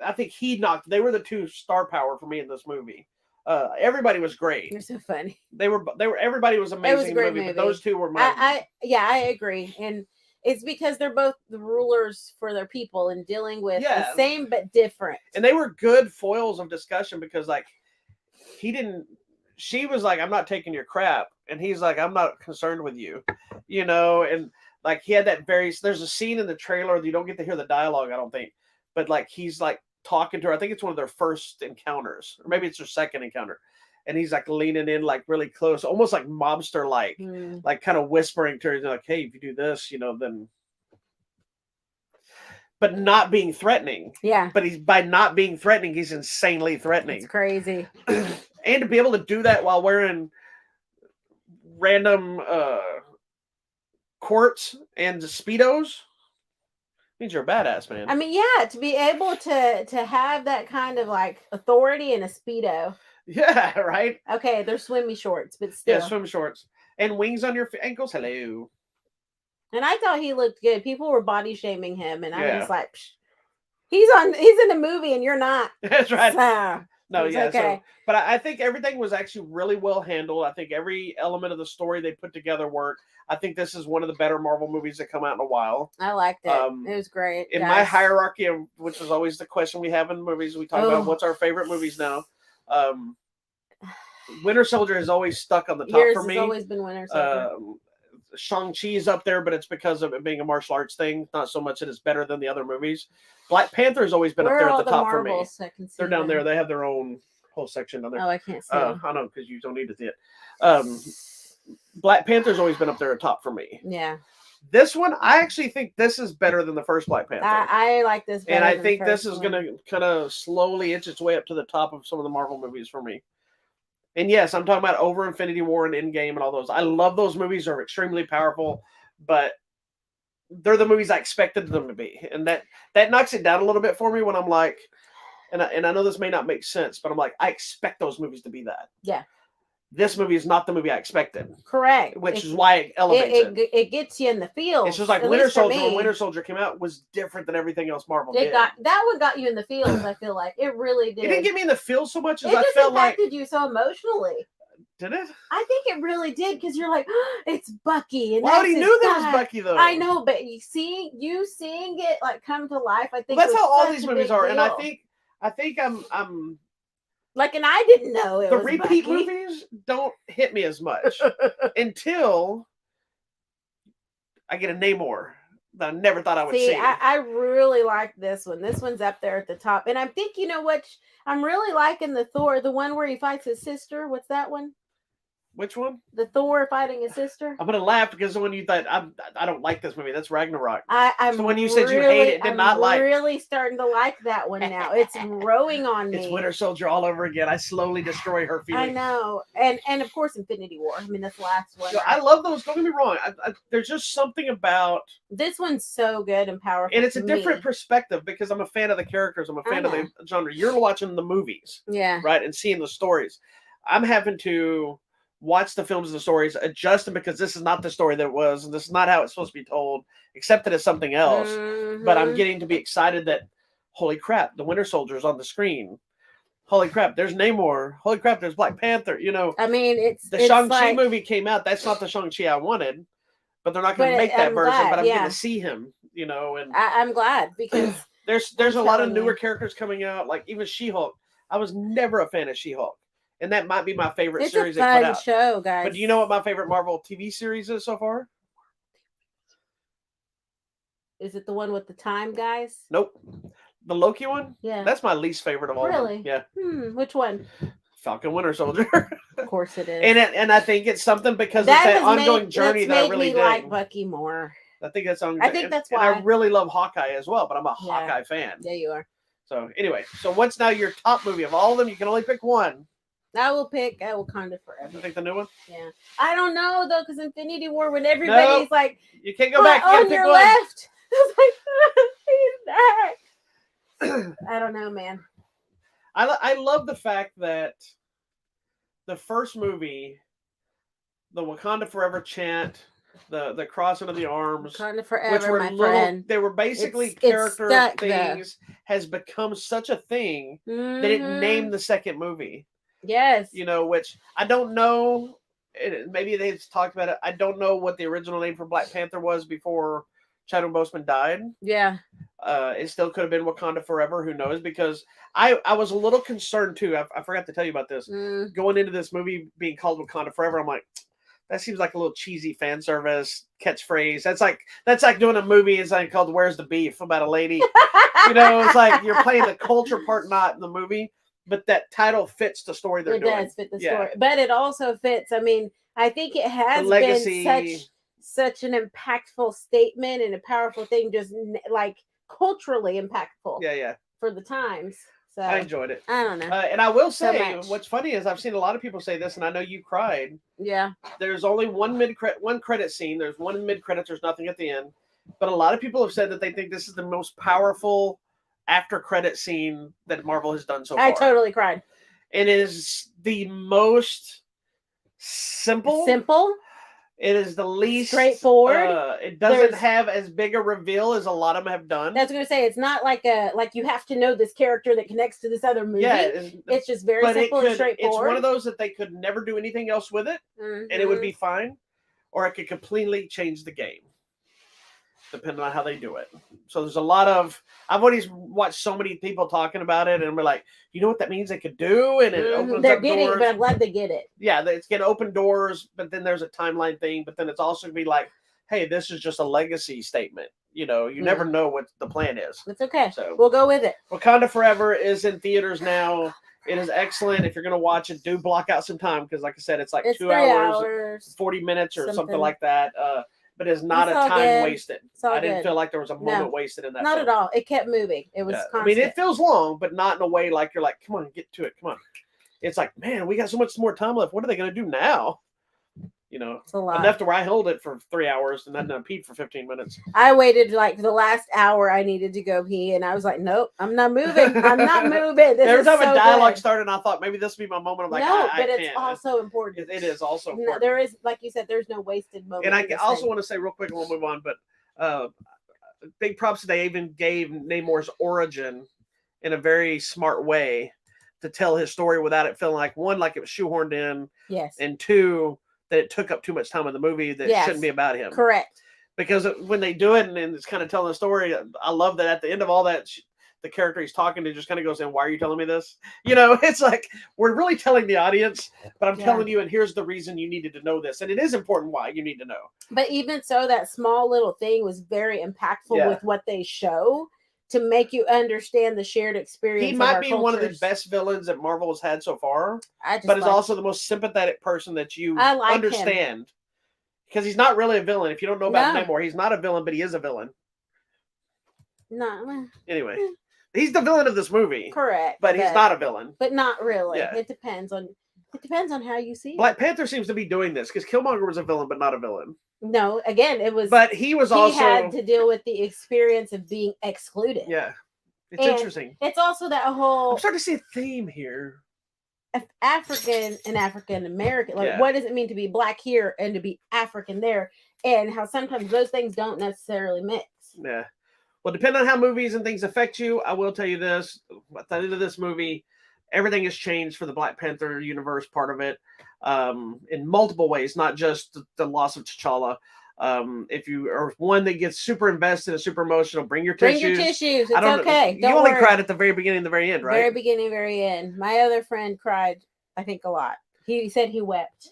I think he knocked. They were the two star power for me in this movie. Everybody was great. You're so funny. They were. Everybody was amazing. It was a great movie. But those two were. I agree, and it's because they're both the rulers for their people and dealing with the same but different. And they were good foils of discussion because, like, she was like, I'm not taking your crap. And he's like, I'm not concerned with you, you know. And like he had that there's a scene in the trailer that you don't get to hear the dialogue, I don't think, but like he's like talking to her. I think it's one of their first encounters, or maybe it's their second encounter. And he's like leaning in like really close, almost like mobster like kind of whispering to her, like, hey, if you do this, you know, then, but not being threatening. Yeah. But he's by not being threatening, he's insanely threatening. It's crazy. And to be able to do that while wearing random quartz and speedos means you're a badass, man. I mean, yeah, to be able to have that kind of like authority in a speedo. Yeah, right. Okay, they're swimmy shorts, but still. Yeah, swim shorts and wings on your ankles. Hello. And I thought he looked good. People were body shaming him, and I'm just like, psh, he's in a movie, and you're not. That's right. So, no, yeah. Okay. So, but I think everything was actually really well handled. I think every element of the story they put together worked. I think this is one of the better Marvel movies that come out in a while. I liked it. It was great. In my hierarchy, which is always the question we have in movies, we talk about what's our favorite movies now. Winter Soldier has always stuck on the top for me. It's always been Winter Soldier. Shang-Chi is up there, but it's because of it being a martial arts thing, not so much that it's better than the other movies. Black Panther has always been up there at the top for me. They're down there. They have their own whole section down there. Oh, I can't see. I know, because you don't need to see it. Black Panther's always been up there at top for me. Yeah. This one, I actually think this is better than the first Black Panther. I like this better. And I think this is going to kind of slowly inch its way up to the top of some of the Marvel movies for me. And yes, I'm talking about over Infinity War and Endgame and all those. I love those movies. They're extremely powerful, but they're the movies I expected them to be. And that knocks it down a little bit for me when I'm like, and I know this may not make sense, but I'm like, I expect those movies to be that. Yeah. This movie is not the movie I expected. Correct. Which is why it elevates it. It gets you in the field. It's just like Winter Soldier. When Winter Soldier came out, was different than everything else Marvel did. That one got you in the feels. I feel like it really did. It didn't get me in the feels so much as I felt like it impacted you so emotionally. Did it? I think it really did because you're like, oh, it's Bucky. And well, I already knew that was Bucky, though. I know, but you seeing it like come to life. I think that's how all these movies are, and I think I'm. Like, and I didn't know it the was repeat Bucky. movies don't hit me as much until I get a Namor that I never thought I would see. I really like this one. This one's up there at the top, and I think you know what I'm really liking the Thor, the one where he fights his sister. What's that one? Which one? The Thor fighting his sister. I'm gonna laugh because the one you thought I don't like this movie. That's Ragnarok. I'm so when you said you hate it, I'm really starting to like that one now. It's growing on me. It's Winter Soldier all over again. I slowly destroy her feelings. I know, and of course Infinity War. I mean, this last one. So I love those. Don't get me wrong. There's just something about this one's so good and powerful, and it's a different perspective because I'm a fan of the characters. I'm a fan of the genre. You're watching the movies, yeah, right, and seeing the stories. I'm having to watch the films and the stories, adjust them because this is not the story that it was, and this is not how it's supposed to be told, except that it's something else. But I'm getting to be excited that, holy crap, the Winter Soldier's on the screen. Holy crap, there's Namor. Holy crap, there's Black Panther. You know, I mean, it's Shang-Chi movie came out. That's not the Shang-Chi I wanted, but they're not going to make that version. But I'm going to see him. You know, and I'm glad because there's a lot of newer characters coming out, like even She-Hulk. I was never a fan of She-Hulk. And that might be my favorite series they put out. It's a fun show, guys. But do you know what my favorite Marvel TV series is so far? Is it the one with the time guys? Nope. The Loki one? Yeah. That's my least favorite of all. Really? Yeah. Which one? Falcon Winter Soldier. Of course it is. And I think it's something because it's that ongoing journey that I really dig. Like Bucky more. I think that's on. I think that's why. And I really love Hawkeye as well, but I'm a Hawkeye fan. Yeah, you are. So anyway, what's now your top movie of all of them? You can only pick one. I will pick Wakanda Forever. You think the new one? Yeah. I don't know though, because Infinity War, when everybody's like, you can't go back. You on your left. I was like, he's back. I don't know, man. I love the fact that the first movie, the Wakanda Forever chant, the crossing of the arms, Wakanda Forever, which were my friend. They were basically character things, has become such a thing that it named the second movie. Yes. You know, which I don't know. Maybe they've talked about it. I don't know what the original name for Black Panther was before Chadwick Boseman died. Yeah. It still could have been Wakanda Forever. Who knows? Because I was a little concerned too. I forgot to tell you about this. Going into this movie being called Wakanda Forever, I'm like, that seems like a little cheesy fan service catchphrase. That's like doing a movie is like called "Where's the Beef" about a lady. It's like you're playing the culture part, not in the movie, but that title fits the story they're doing. It does fit the story, but it also fits. I mean, I think it has been such an impactful statement and a powerful thing, just like culturally impactful. Yeah. For the times. So I enjoyed it. I don't know. And I will say, what's funny is I've seen a lot of people say this, and I know you cried. Yeah. There's only one credit scene. There's one mid credits. There's nothing at the end. But a lot of people have said that they think this is the most powerful after credit scene that Marvel has done so far. I totally cried. It is the most simple. It is the least straightforward. It doesn't have as big a reveal as a lot of them have done. That's what I was gonna say. It's not like you have to know this character that connects to this other movie. Yeah, it's just very simple and straightforward. It's one of those that they could never do anything else with it, and it would be fine, or it could completely change the game, depending on how they do it. So there's a lot of I've always watched so many people talking about it, and we're like, you know what that means they could do, and it opens They're up getting, doors. But I'm glad they get it. Yeah, it's gonna open doors, but then there's a timeline thing, but then it's also gonna be like, hey, this is just a legacy statement. You never know what the plan is. It's okay. So we'll go with it. Wakanda Forever is in theaters now. It is excellent. If you're gonna watch it, do block out some time because, like I said, it's 2 hours, 40 minutes, or something like that. But it's not a time wasted. I didn't feel like there was a moment wasted in that. Not at all. It kept moving. It was constant. I mean, it feels long, but not in a way like you're like, come on, get to it. Come on. It's like, man, we got so much more time left. What are they going to do now? It's a lot. Enough to where I held it for 3 hours and then I peed for 15 minutes. I waited like the last hour I needed to go pee, and I was like, nope, I'm not moving. I'm not moving. Every time a dialogue started, I thought maybe this would be my moment. I'm like, no, I but can't. It's also important. It is also important. There is, like you said, there's no wasted moment. And I also want to say real quick, and we'll move on, but big props today even gave Namor's origin in a very smart way to tell his story without it feeling like, one, like it was shoehorned in. Yes. And two, that it took up too much time in the movie that it shouldn't be about him. Correct. Because when they do it and it's kind of telling the story, I love that at the end of all that, the character he's talking to just kind of goes in, why are you telling me this? It's like, we're really telling the audience, but I'm telling you, and here's the reason you needed to know this. And it is important why you need to know. But even so, that small little thing was very impactful with what they show to make you understand the shared experience. He might be one of the best villains that Marvel has had so far, but is also the most sympathetic person that you understand. Because he's not really a villain. If you don't know about him anymore, he's not a villain, but he is a villain. No. Anyway, he's the villain of this movie. Correct. But he's not a villain. But not really. Yeah. It depends on how you see it. Black Panther seems to be doing this because Killmonger was a villain, but not a villain. No, again, it was. But he had to deal with the experience of being excluded. Yeah, it's interesting. It's also that whole. I'm starting to see a theme here. African and African American, what does it mean to be Black here and to be African there, and how sometimes those things don't necessarily mix. Yeah, well, depending on how movies and things affect you, I will tell you this: at the end of this movie, everything has changed for the Black Panther universe part of it. In multiple ways, not just the loss of T'Challa. If you are one that gets super invested and super emotional, bring your tissues. Bring your tissues. It's okay. You only cried at the very beginning and the very end, right? Very beginning, very end. My other friend cried, I think, a lot. He said he wept.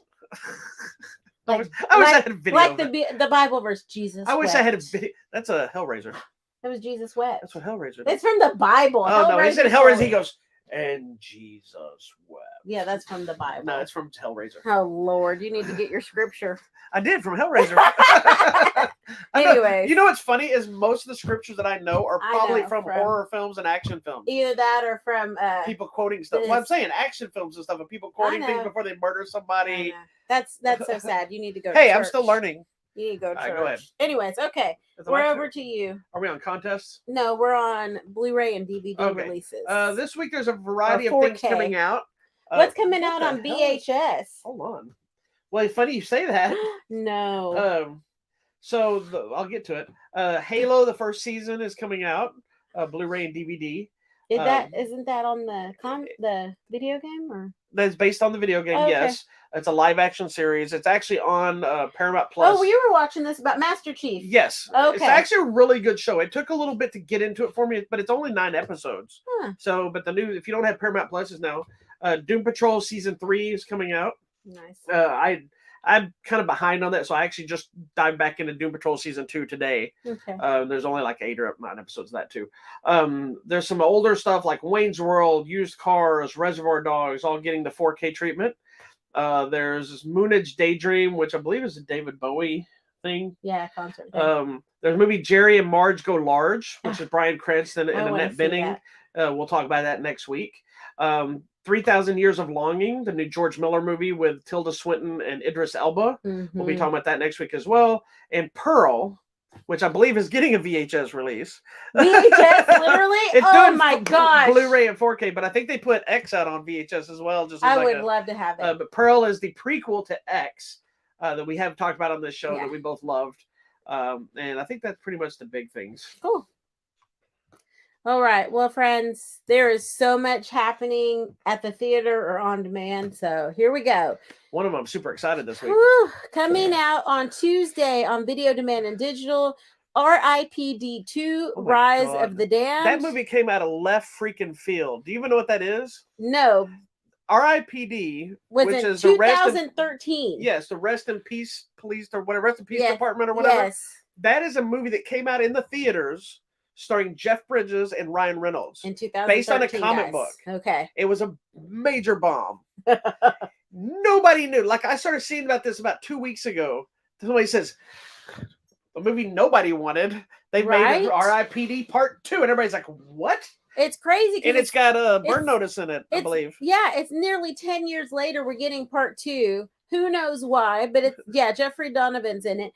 I wish I had a video. Like the Bible verse, Jesus. I wish I had a video. That's a Hellraiser. That was Jesus wept. That's what Hellraiser is. It's from the Bible. Oh, no. He said Hellraiser. He goes, and Jesus wept. Yeah, that's from the Bible. No, it's from Hellraiser. Oh, Lord. You need to get your scripture. I did, from Hellraiser. Anyway. You know what's funny is most of the scriptures that I know are probably from horror films and action films. Either that or from... people quoting stuff. Well, I'm saying action films and stuff, and people quoting things before they murder somebody. That's so sad. You need to go to Hey, church. I'm still learning. You need to go to church. Go ahead. Anyways, okay. We're over to you. Are we on contests? No, we're on Blu-ray and DVD releases. This week there's a variety of things coming out. What's coming out on VHS? Hold on. Well, it's funny you say that. No. I'll get to it. Halo, the first season, is coming out. Blu-ray and DVD. Isn't that on the video game or? That's based on the video game. Oh, okay. Yes, it's a live action series. It's actually on Paramount Plus. Oh, you were watching this about Master Chief. Yes. Okay. It's actually a really good show. It took a little bit to get into it for me, but it's only 9 episodes. Huh. So, but if you don't have Paramount Plus, is now Doom Patrol season 3 is coming out. Nice. I'm kind of behind on that, so I actually just dived back into Doom Patrol season 2 today. Okay. There's only like 8 or 9 episodes of that too. There's some older stuff like Wayne's World, Used Cars, Reservoir Dogs, all getting the 4K treatment. There's Moonage Daydream, which I believe is a David Bowie thing. Yeah, concert thing. There's a movie Jerry and Marge Go Large, which is Bryan Cranston and Annette Bening. We'll talk about that next week. 3,000 Years of Longing, the new George Miller movie with Tilda Swinton and Idris Elba. We'll be talking about that next week as well. And Pearl, which I believe is getting a VHS release. VHS, literally? Oh my gosh. Blu-ray and 4K, but I think they put X out on VHS as well. I would love to have it. But Pearl is the prequel to X that we have talked about on this show that we both loved. And I think that's pretty much the big things. Cool. All right. Well, friends, there is so much happening at the theater or on demand. So here we go. One of them I'm super excited this week. Woo, coming out on Tuesday on Video Demand and Digital, R.I.P.D. 2, Rise of the Damned. That movie came out of left freaking field. Do you even know what that is? No. R.I.P.D. was in 2013. Yes, the Rest in Peace Police or whatever, Rest in Peace Department or whatever. Yes. That is a movie that came out in the theaters starring Jeff Bridges and Ryan Reynolds. In 2013, based on a comic book. Okay. It was a major bomb. Nobody knew. Like, I started seeing about this about 2 weeks ago. Somebody says, the movie nobody wanted. They made it R.I.P.D. Part 2. And everybody's like, what? It's crazy. And it's got a burn notice in it, I believe. Yeah, it's nearly 10 years later. We're getting Part 2. Who knows why? But it's, Jeffrey Donovan's in it.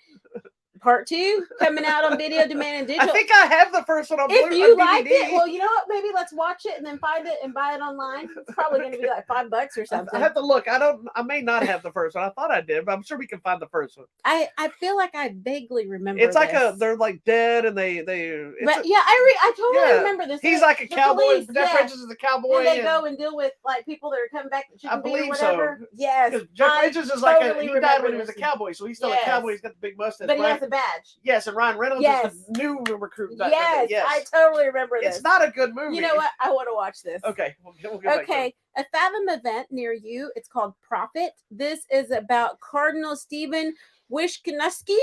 Part 2 coming out on Video Demand and Digital. I think I have the first one on If you like it, well, you know what? Maybe let's watch it and then find it and buy it online. It's probably going to be like $5 or something. I have to look. I may not have the first one. I thought I did, but I'm sure we can find the first one. I feel like I vaguely remember. It's like they're like dead and they. But yeah, I totally remember this. He's like a cowboy. Jeff Bridges is a cowboy. And they go and deal with like people that are coming back that shouldn't be or whatever. So. Yes. Because Jeff Bridges is like he died when he was a cowboy, so he's still a cowboy. He's got the big mustache. But he has a badge. Yes. And Ryan Reynolds is the new recruit. Yes, I totally remember this. It's not a good movie. You know what? I want to watch this. Okay. We'll go okay. A Fathom event near you. It's called Prophet. This is about Cardinal Stephen Wyszynski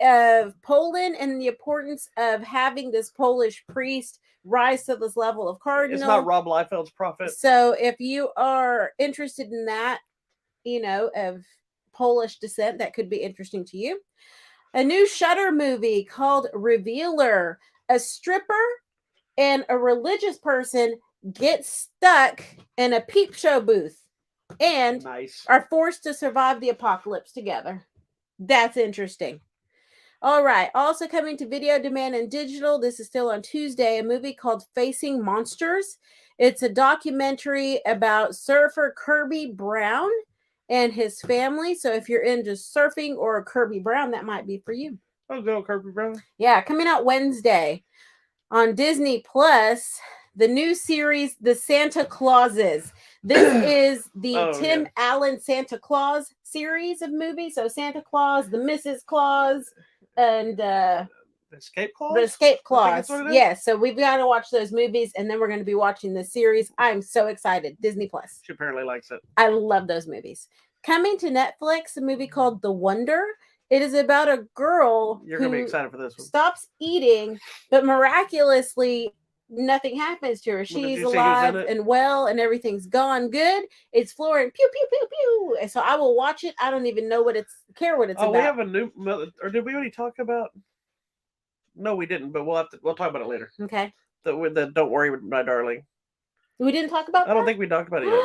of Poland and the importance of having this Polish priest rise to this level of cardinal. It's not Rob Liefeld's Prophet. So if you are interested in that, of Polish descent, that could be interesting to you. A new Shudder movie called Revealer. A stripper and a religious person get stuck in a peep show booth and are forced to survive the apocalypse together. That's interesting. All right. Also coming to Video Demand and Digital. This is still on Tuesday. A movie called Facing Monsters. It's a documentary about surfer Kirby Brown and his family. So if you're into surfing or Kirby Brown, that might be for you. Oh, good old Kirby Brown. Yeah, coming out Wednesday on Disney Plus, the new series, The Santa Clauses. This is the Tim Allen Santa Claus series of movies. So Santa Claus, the Mrs. Claus, and the Escape Clause? The Escape Clause. Yes. So we've got to watch those movies, and then we're going to be watching this series. I'm so excited. Disney Plus. She apparently likes it. I love those movies. Coming to Netflix, a movie called The Wonder. It is about a girl You're going to be excited for this one. Stops eating, but miraculously nothing happens to her. She's alive and well, and everything's gone good. It's flooring pew pew pew pew. And so I will watch it. I don't even know what it's about. We have a new, or did we already talk about? No, we didn't, but we'll talk about it later. Okay. The Don't Worry, My Darling. We didn't talk about that? I don't think we talked about it yet.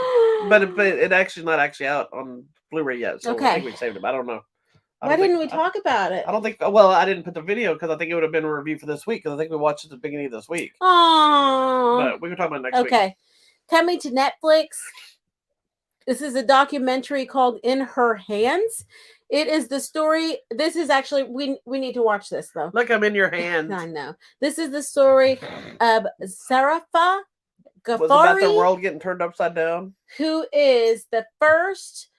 but it actually not actually out on Blu-ray yet. So I think we saved it. I don't know. Why didn't we talk about it? I don't think. Well, I didn't put the video because I think it would have been a review for this week. Because I think we watched it at the beginning of this week. Oh. But we can talk about it next week. Okay. Coming to Netflix. This is a documentary called In Her Hands. It is the story. This is actually we need to watch this though. Look, I'm in your hands. I know. This is the story of Sarafa Ghaffari, was about the world getting turned upside down. Who is the first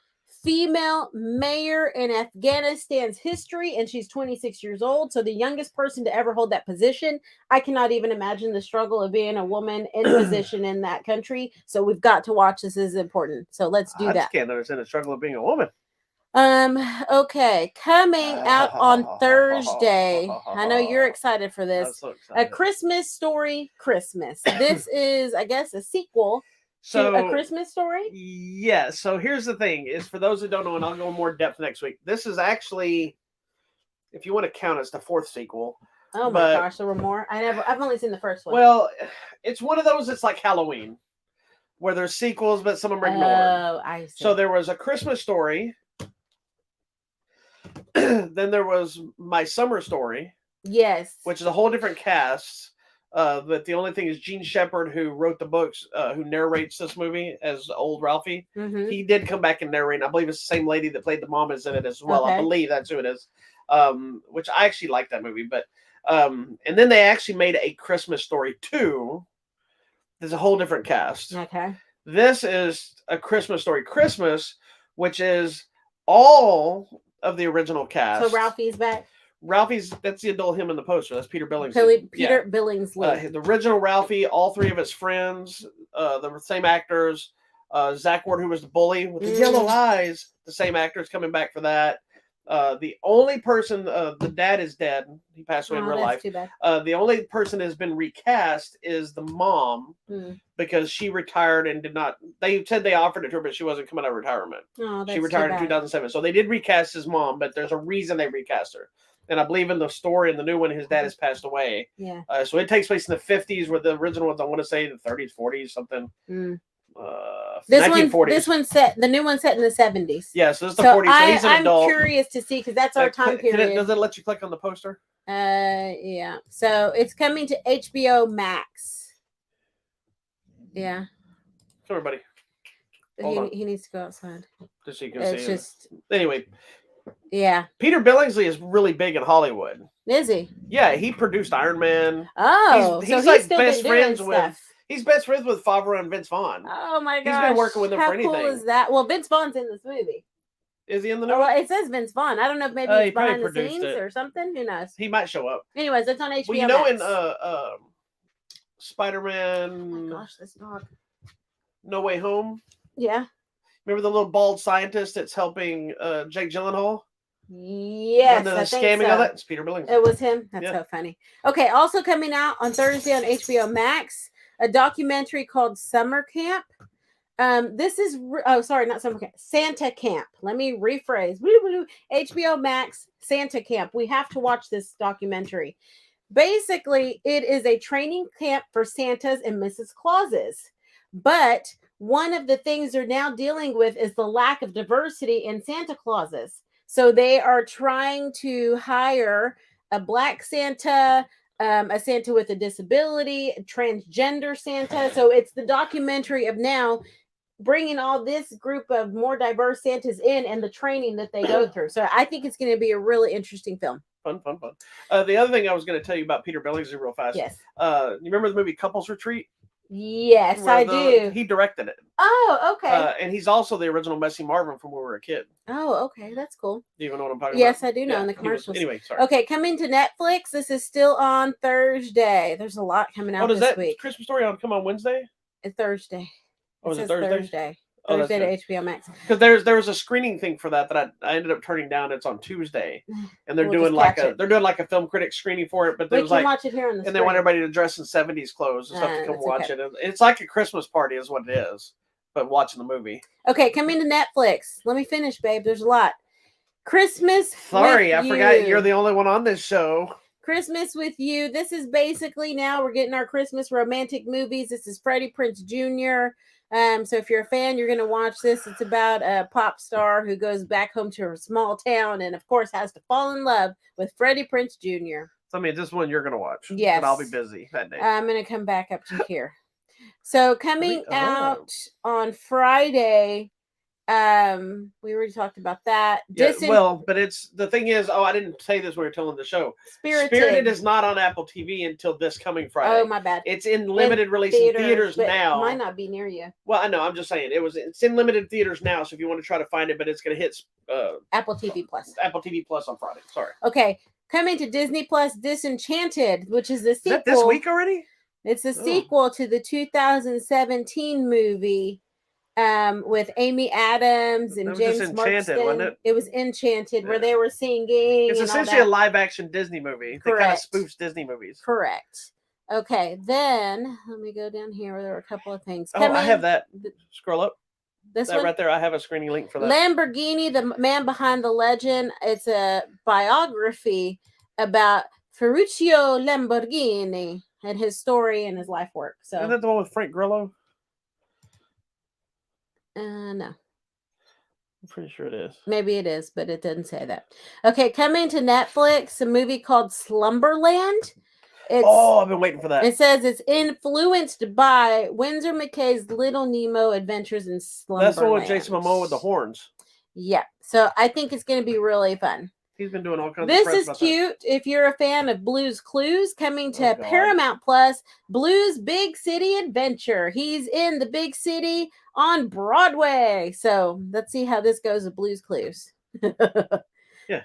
female mayor in Afghanistan's history, and she's 26 years old. So the youngest person to ever hold that position. I cannot even imagine the struggle of being a woman in position in that country. So we've got to watch this. This is important. So let's do that. I just can't understand the struggle of being a woman. Okay, coming out on Thursday. I know you're excited for I'm this. so A excited. Christmas Story Christmas. This is, I guess, a sequel to A Christmas Story. Yeah, so here's the thing: is for those who don't know, and I'll go in more depth next week. This is actually, if you want to count, it's the fourth sequel. Oh my gosh, there were more. I've only seen the first one. Well, it's one of those. It's like Halloween, where there's sequels, but some of them are ignored. Oh, I see. So there was A Christmas Story. Then there was My Summer Story. Yes. Which is a whole different cast. But the only thing is Gene Shepard, who wrote the books, who narrates this movie as old Ralphie. Mm-hmm. He did come back and narrate. And I believe it's the same lady that played the mom is in it as well. Okay. I believe that's who it is. Which I actually like that movie. But and then they actually made A Christmas Story 2. There's a whole different cast. Okay. This is A Christmas Story Christmas, which is all of the original cast. So Ralphie's back. That's the adult him in the poster. That's Peter Billingsley. Peter Billingsley. The original Ralphie, all three of his friends, the same actors. Zach Ward, who was the bully with the yellow eyes, the same actors coming back for that. The only person, the dad is dead. He passed away in real life. Too bad. The only person that has been recast is the mom because she retired and did not. They said they offered it to her, but she wasn't coming out of retirement. Oh, she retired in 2007. So they did recast his mom, but there's a reason they recast her. And I believe in the story in the new one, his dad has passed away. Yeah. So it takes place in the 50s, where the original ones, I want to say the 30s, 40s, something. This 1940s. This one's set. The new one's set in the 70s. Yeah, so it's the 40s. So he's an adult. I'm curious to see because that's our time period. Does it let you click on the poster? Yeah. So it's coming to HBO Max. Yeah. Come here, buddy. He needs to go outside. Just so you can see. Anyway. Yeah. Peter Billingsley is really big in Hollywood. Is he? Yeah, he produced Iron Man. Oh, he's like best friends with. He's best friends with Favreau and Vince Vaughn. Oh my gosh. He's been working with them for anything. How cool is that? Well, Vince Vaughn's in this movie. Is he in the new one? Well, it says Vince Vaughn. I don't know if maybe he's behind the scenes or something. Who knows? He might show up. Anyways, it's on HBO. Well, you know, in Spider-Man. Oh my gosh, this dog. No Way Home. Yeah. Remember the little bald scientist that's helping Jake Gyllenhaal? Yes, I think scamming of it. It's Peter Billingsley. It was him. That's so funny. Okay, also coming out on Thursday on HBO Max, a documentary called Summer Camp. This is not Summer Camp, Santa Camp. Let me rephrase. HBO Max, Santa Camp. We have to watch this documentary. Basically, it is a training camp for Santas and Mrs. Clauses, but one of the things they're now dealing with is the lack of diversity in Santa Clauses. So they are trying to hire a Black Santa, a Santa with a disability, a transgender Santa. So it's the documentary of now bringing all this group of more diverse Santas in and the training that they go through. So I think it's going to be a really interesting film. Fun. The other thing I was going to tell you about Peter Billingsley real fast. Yes. You remember the movie Couples Retreat? Yes, I do. He directed it. Oh, okay. And he's also the original Messy Marvin from when we were a kid. Oh, okay. That's cool. Do you even know what I'm talking about? Yes, I do know in the commercials. Anyway, sorry. Okay, coming to Netflix. This is still on Thursday. There's a lot coming out this week. Christmas Story come on Wednesday? It's Thursday. Is it Thursday? Thursday to HBO Max. Because there was a screening thing for that I ended up turning down. It's on Tuesday, and they're doing like a film critic screening for it. But we can watch it here on the and they want everybody to dress in 70s clothes and stuff to come watch it. And it's like a Christmas party, is what it is. But watching the movie. Okay, coming to Netflix. Let me finish, babe. There's a lot. Christmas. Sorry, I forgot you're the only one on this show. Christmas with You. This is basically now we're getting our Christmas romantic movies. This is Freddie Prinze Jr. So if you're a fan, you're going to watch this. It's about a pop star who goes back home to her small town and, of course, has to fall in love with Freddie Prinze Jr. So, I mean, this one you're going to watch. Yes. But I'll be busy that day. I'm going to come back up to here. So coming out on Friday, we already talked about that. Yeah, but it's the thing is, I didn't say this when we were telling the show. Spirited is not on Apple TV until this coming Friday. Oh, my bad. It's in limited release in theaters now. It might not be near you. Well, I know. I'm just saying it's in limited theaters now. So if you want to try to find it, but it's going to hit Apple TV Plus. Apple TV Plus on Friday. Sorry. Okay, coming to Disney Plus, Disenchanted, which is the sequel. Is that this week already? It's a sequel to the 2017 movie. with Amy Adams and That was just James Enchanted, wasn't Marsden. it? It was Enchanted, where Yeah. they were singing. It's and all essentially a that. live action Disney movie. They kind of Correct. spoofs Disney movies. Correct. Okay, then let me go down here where there were a couple of things. Oh, I have that. Scroll up. This That one right there. I have a screening link for that. Lamborghini, the man behind the legend. It's a biography about Ferruccio Lamborghini and his story and his life work. So, isn't that the one with Frank Grillo? No. I'm pretty sure it is. Maybe it is, but it doesn't say that. Okay, coming to Netflix, a movie called Slumberland. I've been waiting for that. It says it's influenced by Winsor McKay's Little Nemo Adventures in Slumberland. That's the one with Jason Momoa with the horns. Yeah. So I think it's going to be really fun. He's been doing all kinds of This press is about cute. that. If you're a fan of Blue's Clues, coming to Paramount Plus, Blue's Big City Adventure. He's in the big city on Broadway. So let's see how this goes with Blue's Clues. Yeah.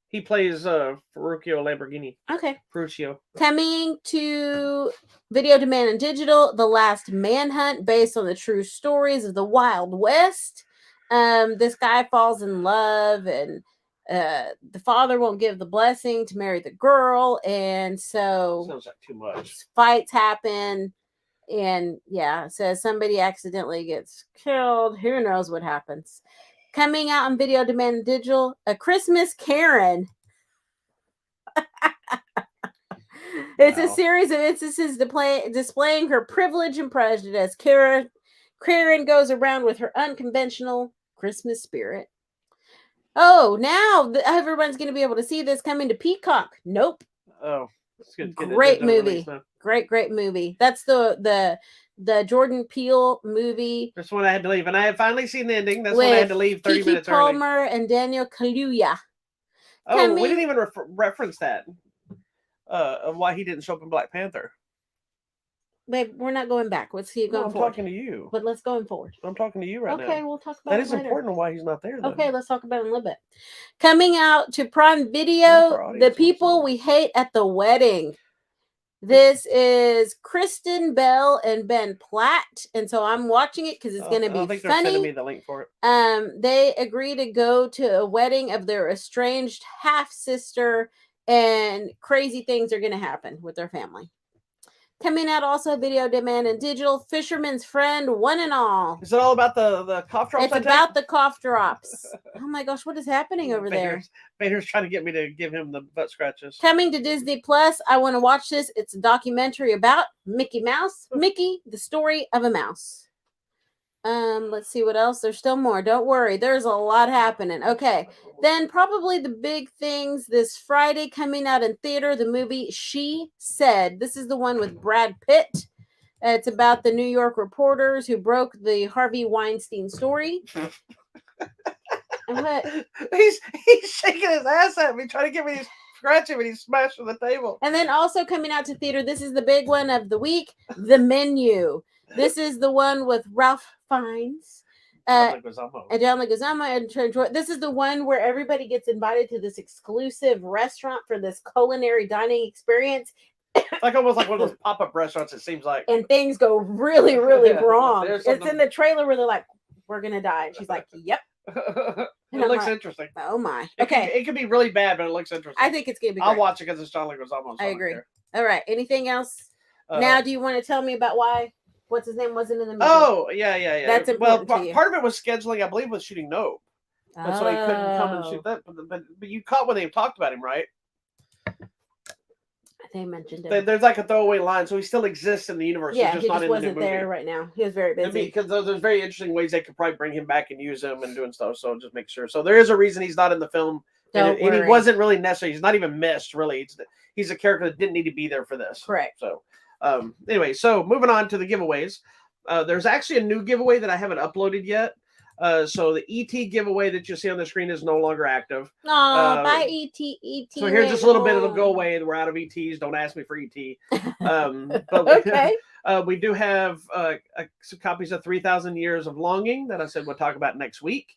He plays Ferruccio Lamborghini. Okay. Ferruccio. Coming to Video Demand and Digital, The Last Manhunt, based on the true stories of the Wild West. This guy falls in love, and the father won't give the blessing to marry the girl, and so sounds like too much. Fights happen, and yeah, says somebody accidentally gets killed. Who knows what happens? Coming out on Video Demand and Digital, A Christmas Karen. It's a series of instances displaying her privilege and prejudice. Karen goes around with her unconventional Christmas spirit. Oh, now everyone's going to be able to see this coming to Peacock. Nope. Oh, that's good. Great movie. Great movie. That's the Jordan Peele movie. This one I had to leave, and I had finally seen the ending. This one I had to leave 30 Keke minutes Palmer early. and Daniel Kaluuya. Oh, we didn't even reference that. Of why he didn't show up in Black Panther. Babe, we're not going back. Let's see going forward. I'm talking to you. But let's go forward. I'm talking to you right now. Okay, we'll talk about it later. That is important on why he's not there, though. Okay, let's talk about it in a little bit. Coming out to Prime Video, The People We Hate at the Wedding. This is Kristen Bell and Ben Platt, and so I'm watching it because it's going to be funny. They're sending me the link for it. They agree to go to a wedding of their estranged half-sister, and crazy things are going to happen with their family. Coming out also Video Demand and Digital, Fisherman's Friend, One and All. Is it all about the cough drops? It's about the cough drops. Oh my gosh, what is happening over there? Vader's trying to get me to give him the butt scratches. Coming to Disney Plus, I want to watch this. It's a documentary about Mickey Mouse. Mickey, the Story of a Mouse. Let's see what else. There's still more. Don't worry. There's a lot happening. Okay. Then probably the big things this Friday coming out in theater, the movie She Said. This is the one with Brad Pitt. It's about the New York reporters who broke the Harvey Weinstein story. And what? He's shaking his ass at me, trying to get me to scratch him, and he's smashing the table. And then also coming out to theater, this is the big one of the week, The Menu. This is the one with Ralph Fiennes. And John Leguizamo and Trent. This is the one where everybody gets invited to this exclusive restaurant for this culinary dining experience. Like almost like one of those pop-up restaurants, it seems like. And things go really, really wrong. It's in the trailer where they're like, we're going to die. And she's like, yep. It looks interesting. Oh, my. Okay. It could be really bad, but it looks interesting. I think it's going to be great. I'll watch it because it's John Leguizamo. I agree. All right. Anything else? Now, do you want to tell me about why what's his name wasn't in the movie? Oh, yeah. That's important to you. Part of it was scheduling, I believe, was shooting Nope. That's why he couldn't come and shoot that. But you caught when they talked about him, right? They mentioned it. There's like a throwaway line, so he still exists in the universe. Yeah, he just wasn't there right now. He was very busy. Because there's very interesting ways they could probably bring him back and use him and doing stuff. So just make sure. So there is a reason he's not in the film. And he wasn't really necessary. He's not even missed, really. He's a character that didn't need to be there for this. Correct. So anyway, so moving on to the giveaways. There's actually a new giveaway that I haven't uploaded yet. So the ET giveaway that you see on the screen is no longer active. Oh, bye ET. So here's just a little bit. It'll go away. We're out of ETs. Don't ask me for ET. But okay. We do have some copies of 3,000 Years of Longing that I said we'll talk about next week.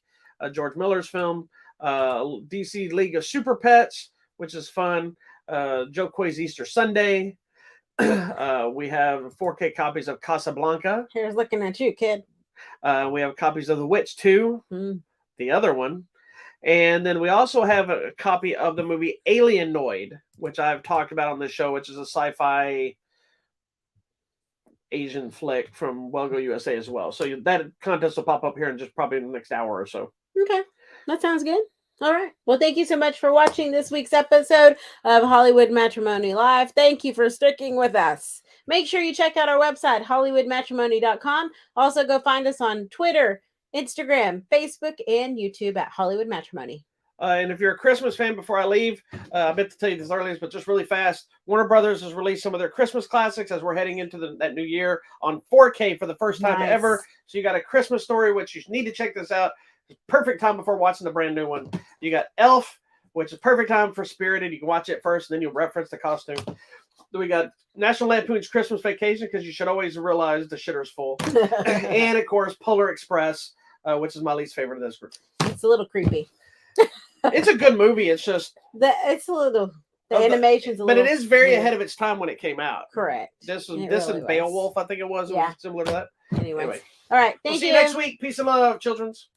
George Miller's film. DC League of Super Pets, which is fun. Joe Coy's Easter Sunday. We have 4K copies of Casablanca. Here's looking at you, kid. We have copies of The Witch 2, the other one. And then we also have a copy of the movie Alienoid, which I've talked about on this show, which is a sci-fi Asian flick from Well Go USA as well. So that contest will pop up here in just probably the next hour or so. Okay, that sounds good. All right. Well, thank you so much for watching this week's episode of Hollywood Matrimony Live. Thank you for sticking with us. Make sure you check out our website, hollywoodmatrimony.com. Also, go find us on Twitter, Instagram, Facebook, and YouTube at Hollywood Matrimony. And if you're a Christmas fan, before I leave, I meant to tell you this earlier, but just really fast, Warner Brothers has released some of their Christmas classics as we're heading into that new year on 4K for the first time ever. So you got A Christmas Story, which you need to check this out. It's perfect time before watching the brand new one. You got Elf, which is perfect time for Spirited. You can watch it first, and then you'll reference the costume. Then we got National Lampoon's Christmas Vacation, because you should always realize the shitter's full. And, of course, Polar Express, which is my least favorite of this group. It's a little creepy. It's a good movie. It's just the animation's a little, but it is very ahead of its time when it came out. Correct. This and Beowulf, I think it was. It was similar to that. Anyway. All right. Thank you. See you next week. Peace and love, children's.